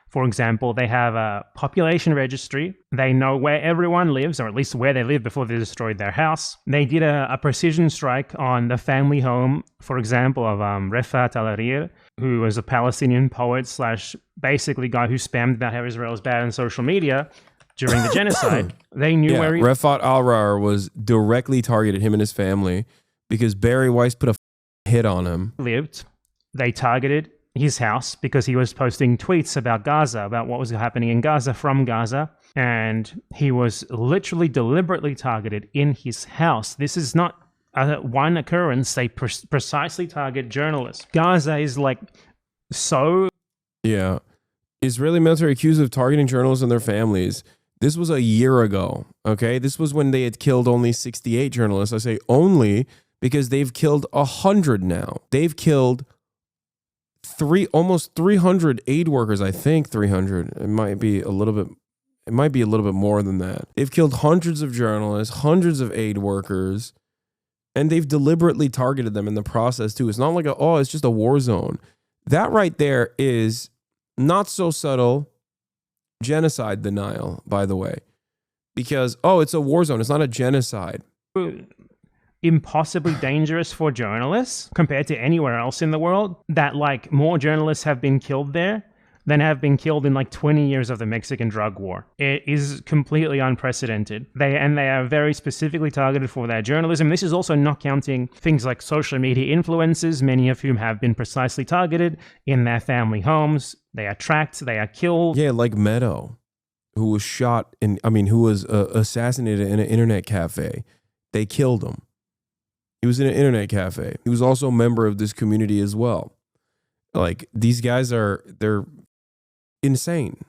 [SPEAKER 3] for example, they have a population registry. They know where everyone lives, or at least where they lived before they destroyed their house. They did a precision strike on the family home, for example, of Refat Al-Arir, who was a Palestinian poet / basically guy who spammed about how Israel is bad on social media during the genocide. They knew where he...
[SPEAKER 2] Refat Al-Arir was directly targeted, him and his family, because Barry Weiss put a hit on him.
[SPEAKER 3] Lived. They targeted his house because he was posting tweets about Gaza, about what was happening in Gaza from Gaza. And he was literally deliberately targeted in his house. This is not one occurrence. They precisely target journalists. Gaza is like so...
[SPEAKER 2] Yeah. Israeli military accused of targeting journalists and their families. This was a year ago, okay? This was when they had killed only 68 journalists. I say only because they've killed 100 now. They've killed almost 300 aid workers, I think 300. It might be a little bit more than that. They've killed hundreds of journalists, hundreds of aid workers, and they've deliberately targeted them in the process too. It's not like it's just a war zone. That right there is not so subtle genocide denial, by the way, because, it's a war zone. It's not a genocide.
[SPEAKER 3] Impossibly dangerous for journalists compared to anywhere else in the world, that like more journalists have been killed there than have been killed in like 20 years of the Mexican drug war. It is completely unprecedented. They are very specifically targeted for their journalism. This is also not counting things like social media influencers, many of whom have been precisely targeted in their family homes. They are tracked, they are killed.
[SPEAKER 2] Yeah, like Meadow, who was who was assassinated in an internet cafe. They killed him. He was in an internet cafe. He was also a member of this community as well. Like, these guys they're insane.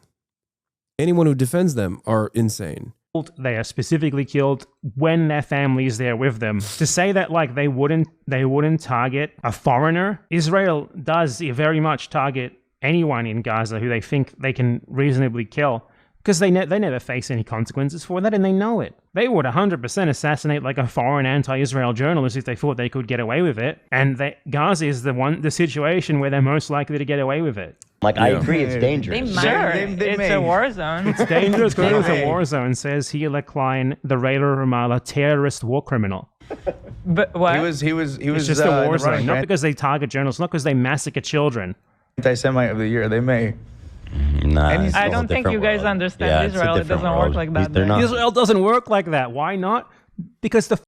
[SPEAKER 2] Anyone who defends them are insane.
[SPEAKER 3] They are specifically killed when their family is there with them. To say that like they wouldn't target a foreigner, Israel does very much target anyone in Gaza who they think they can reasonably kill, because they never face any consequences for that, and they know it. They would 100% assassinate like a foreign anti-Israel journalist if they thought they could get away with it. And Gaza is the situation where they're most likely to get away with it.
[SPEAKER 7] Like, I agree it's dangerous.
[SPEAKER 10] Sure, it's a war zone.
[SPEAKER 3] It's dangerous because it's a war zone, says Hila Klein, the Raider Ramallah terrorist war criminal.
[SPEAKER 10] But what?
[SPEAKER 12] He was
[SPEAKER 3] It's just a war zone, not because they target journalists, not because they massacre children.
[SPEAKER 12] Anti-Semite of the year. They may.
[SPEAKER 7] Nah,
[SPEAKER 10] I don't think you guys understand Israel. It doesn't work like that.
[SPEAKER 3] Israel doesn't work like that. Why not? Because the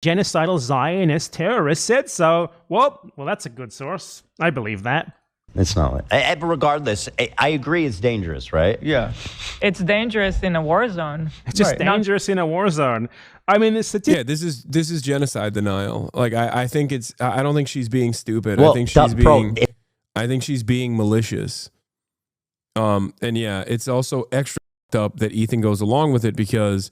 [SPEAKER 3] genocidal Zionist terrorist said so. Well, that's a good source. I believe that.
[SPEAKER 7] It's not. But regardless, I agree it's dangerous, right?
[SPEAKER 12] Yeah.
[SPEAKER 10] It's dangerous in a war zone.
[SPEAKER 3] It's just dangerous in a war zone. I mean, this
[SPEAKER 2] is genocide denial. Like I think it's. I don't think she's being stupid.
[SPEAKER 7] Well,
[SPEAKER 2] I think she's being malicious. And yeah, it's also extra up that Ethan goes along with it because,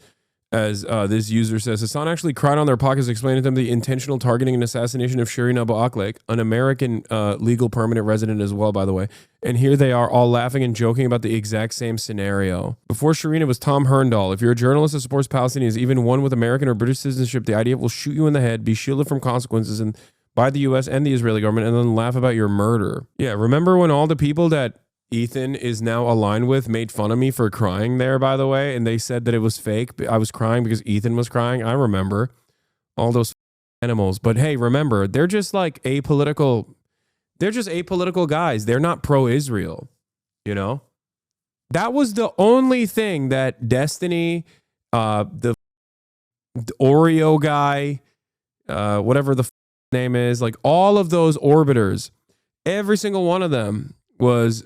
[SPEAKER 2] as this user says, Hasan actually cried on their podcasts explaining to them the intentional targeting and assassination of Shireen Abu Akleh, an American legal permanent resident as well, by the way. And here they are all laughing and joking about the exact same scenario. Before Shireen, it was Tom Herndal. If you're a journalist that supports Palestinians, even one with American or British citizenship, the idea will shoot you in the head, be shielded from consequences and by the U.S. and the Israeli government, and then laugh about your murder. Yeah, remember when all the people that Ethan is now aligned with made fun of me for crying there, by the way, and they said that it was fake. I was crying because Ethan was crying. I remember all those animals. But hey, remember, they're just like apolitical. They're just apolitical guys. They're not pro-Israel, you know? That was the only thing that Destiny, the Oreo guy, whatever the name is, like all of those orbiters, every single one of them was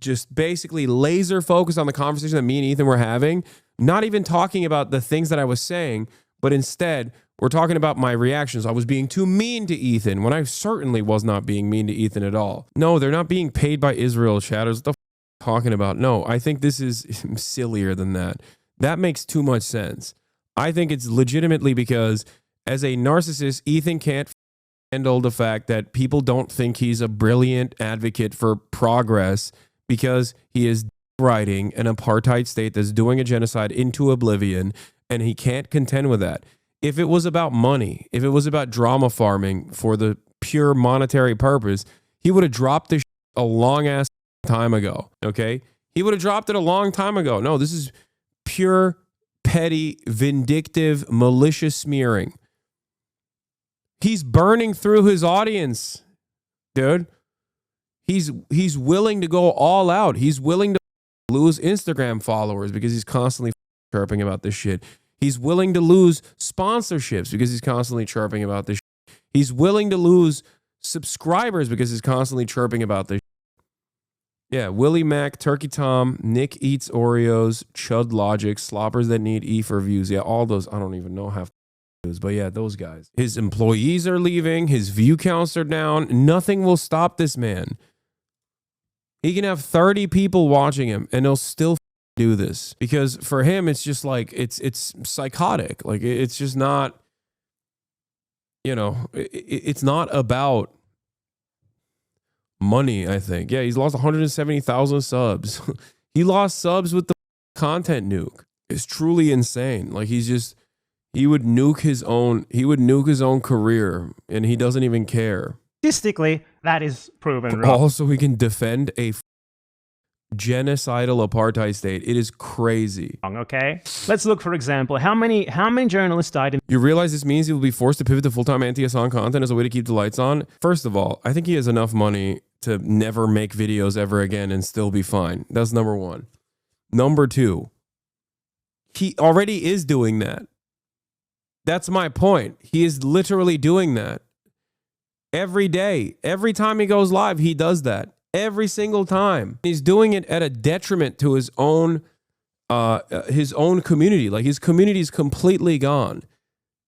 [SPEAKER 2] just basically laser focused on the conversation that me and Ethan were having, not even talking about the things that I was saying, but instead we're talking about my reactions. I was being too mean to Ethan when I certainly was not being mean to Ethan at all. No, they're not being paid by Israel, Shadows. What the talking about? No, I think this is sillier than that. That makes too much sense. I think it's legitimately because as a narcissist, Ethan can't handle the fact that people don't think he's a brilliant advocate for progress because he is writing an apartheid state that's doing a genocide into oblivion, and he can't contend with that. If it was about money, if it was about drama farming for the pure monetary purpose, he would have dropped this a long ass time ago, okay? He would have dropped it a long time ago. No, this is pure, petty, vindictive, malicious smearing. He's burning through his audience, dude. He's willing to go all out. He's willing to lose Instagram followers because he's constantly chirping about this shit. He's willing to lose sponsorships because he's constantly chirping about this shit. He's willing to lose subscribers because he's constantly chirping about this shit. Yeah, Willie Mac, Turkey Tom, Nick Eats Oreos, Chud Logic, Sloppers That Need E for Views. Yeah, all those, I don't even know half. But yeah, those guys. His employees are leaving. His view counts are down. Nothing will stop this man. He can have 30 people watching him and he'll still do this because for him, it's just like, it's psychotic. Like it's just not, you know, it's not about money, I think. Yeah, he's lost 170,000 subs. He lost subs with the content nuke. It's truly insane. Like he would nuke his own career and he doesn't even care.
[SPEAKER 3] Statistically, that is proven wrong.
[SPEAKER 2] Also, he can defend a genocidal apartheid state. It is crazy.
[SPEAKER 3] Okay, let's look, for example, how many journalists died in...
[SPEAKER 2] You realize this means he will be forced to pivot to full-time anti-Hasan content as a way to keep the lights on? First of all, I think he has enough money to never make videos ever again and still be fine. That's number one. Number two, he already is doing that. That's my point. He is literally doing that. Every day, every time he goes live, he does that. Every single time. He's doing it at a detriment to his own community. Like his community is completely gone.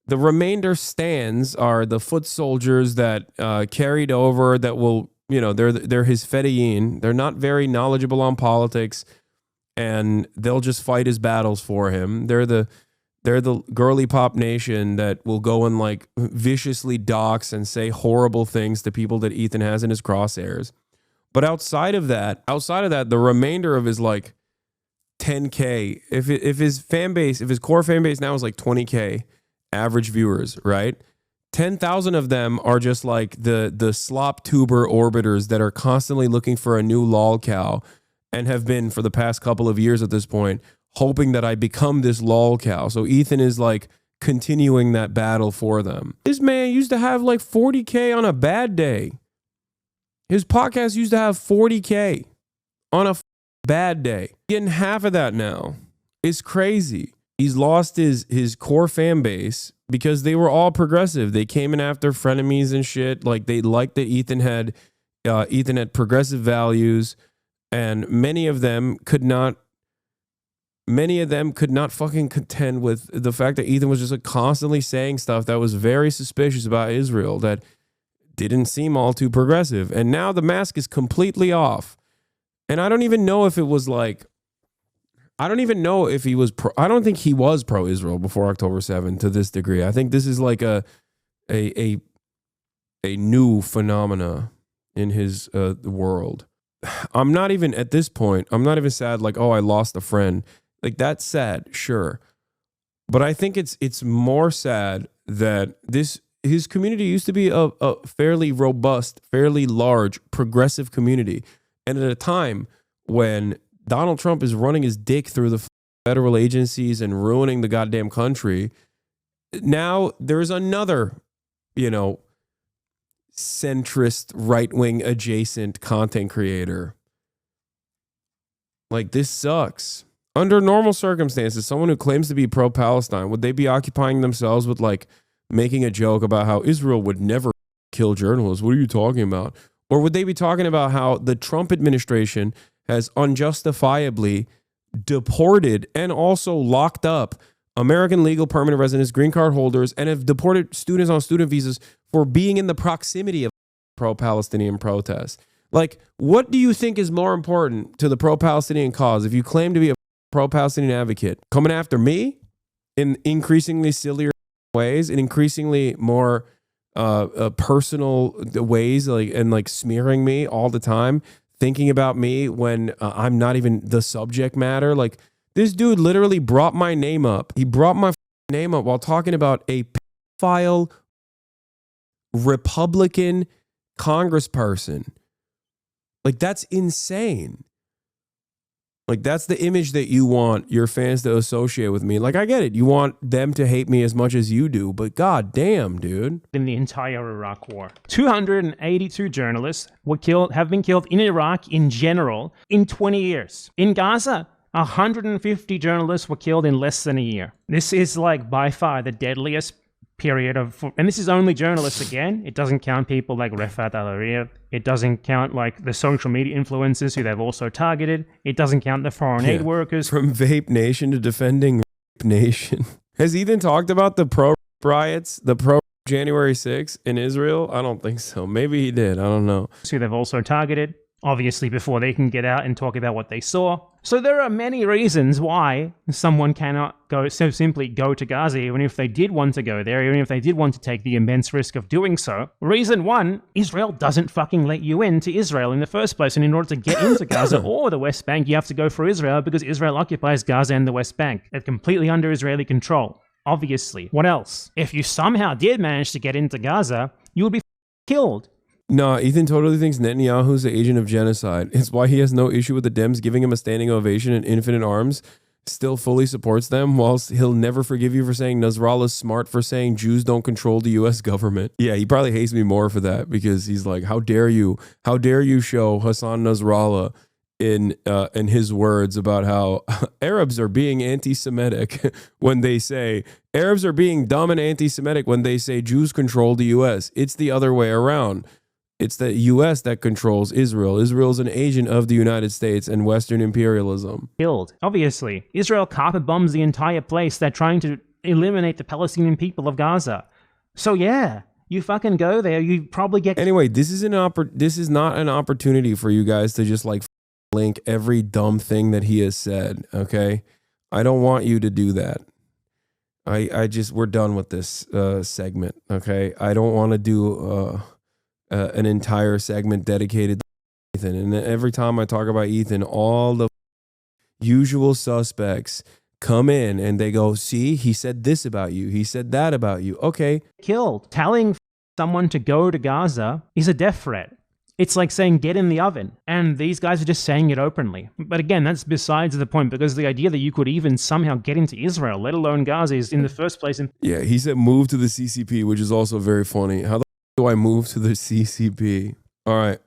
[SPEAKER 2] The remainder stands are the foot soldiers that carried over that will, you know, they're his fedayeen. They're not very knowledgeable on politics and they'll just fight his battles for him. They're the girly pop nation that will go and like viciously dox and say horrible things to people that Ethan has in his crosshairs. But outside of that, the remainder of his like 10K, if his core fan base now is like 20K average viewers, right? 10,000 of them are just like the slop tuber orbiters that are constantly looking for a new lolcow and have been for the past couple of years at this point, hoping that I become this lolcow. So Ethan is like continuing that battle for them. This man used to have like 40K on a bad day. His podcast used to have 40K on a bad day. Getting half of that now. It's crazy. He's lost his core fan base because they were all progressive. They came in after frenemies and shit. Like they liked that Ethan had progressive values, and many of them could not fucking contend with the fact that Ethan was just like constantly saying stuff that was very suspicious about Israel that didn't seem all too progressive. And now the mask is completely off. And I don't even know if it was like, I don't even know if he was I don't think he was pro-Israel before October 7 to this degree. I think this is like a new phenomena in his world. I'm not even at this point, I'm not even sad like, oh, I lost a friend. Like that's sad, sure. But I think it's more sad that his community used to be a fairly robust, fairly large, progressive community. And at a time when Donald Trump is running his dick through the federal agencies and ruining the goddamn country, now there's another, centrist, right-wing adjacent content creator. Like, this sucks. Under normal circumstances, someone who claims to be pro-Palestine, would they be occupying themselves with, like, making a joke about how Israel would never kill journalists? What are you talking about? Or would they be talking about how the Trump administration has unjustifiably deported and also locked up American legal permanent residents, green card holders, and have deported students on student visas for being in the proximity of pro-Palestinian protests? Like, what do you think is more important to the pro-Palestinian cause if you claim to be a pro-Palestinian advocate? Coming after me in increasingly sillier ways, in increasingly more personal ways, like smearing me all the time, thinking about me when I'm not even the subject matter. Like, this dude literally brought my name up. He brought my name up while talking about a pedophile Republican congressperson. Like, that's insane. Like, that's the image that you want your fans to associate with me. Like, I get it. You want them to hate me as much as you do, but god damn, dude.
[SPEAKER 3] In the entire Iraq war, 282 journalists have been killed in Iraq in general in 20 years. In Gaza, 150 journalists were killed in less than a year. This is like by far the deadliest period and this is only journalists again. It doesn't count people like Refat Al-Arif. It doesn't count like the social media influencers who they've also targeted. It doesn't count the foreign aid workers.
[SPEAKER 2] From Vape Nation to defending Rape Nation. Has Ethan talked about the pro riots, the pro January 6th in Israel? I don't think so. Maybe he did. I don't know.
[SPEAKER 3] Who they've also targeted, obviously, before they can get out and talk about what they saw. So there are many reasons why someone cannot simply go to Gaza, even if they did want to go there, even if they did want to take the immense risk of doing so. Reason one, Israel doesn't fucking let you into Israel in the first place. And in order to get into Gaza or the West Bank, you have to go through Israel because Israel occupies Gaza and the West Bank. They're completely under Israeli control, obviously. What else? If you somehow did manage to get into Gaza, you would be killed.
[SPEAKER 2] No, Ethan totally thinks Netanyahu's the agent of genocide. It's why he has no issue with the Dems giving him a standing ovation and infinite arms, still fully supports them, whilst he'll never forgive you for saying Nasrallah's smart for saying Jews don't control the U.S. government. Yeah, he probably hates me more for that because he's like, how dare you show Hassan Nasrallah in his words about how Arabs are being anti-Semitic when they say Arabs are being dumb and anti-Semitic when they say Jews control the U.S. It's the other way around. It's the U.S. that controls Israel. Israel is an agent of the United States and Western imperialism.
[SPEAKER 3] Killed. Obviously, Israel carpet bombs the entire place. They're trying to eliminate the Palestinian people of Gaza. So yeah, you fucking go there. You probably get.
[SPEAKER 2] Anyway, this is not an opportunity for you guys to just like link every dumb thing that he has said. Okay, I don't want you to do that. We're done with this segment. Okay, I don't want to do an entire segment dedicated to Ethan. And every time I talk about Ethan, all the usual suspects come in and they go, see, he said this about you. He said that about you. Okay.
[SPEAKER 3] Killed. Telling someone to go to Gaza is a death threat. It's like saying, get in the oven. And these guys are just saying it openly. But again, that's besides the point, because the idea that you could even somehow get into Israel, let alone Gaza, is in the first place.
[SPEAKER 2] Yeah, he said move to the CCP, which is also very funny. How the do I move to the CCP? All right.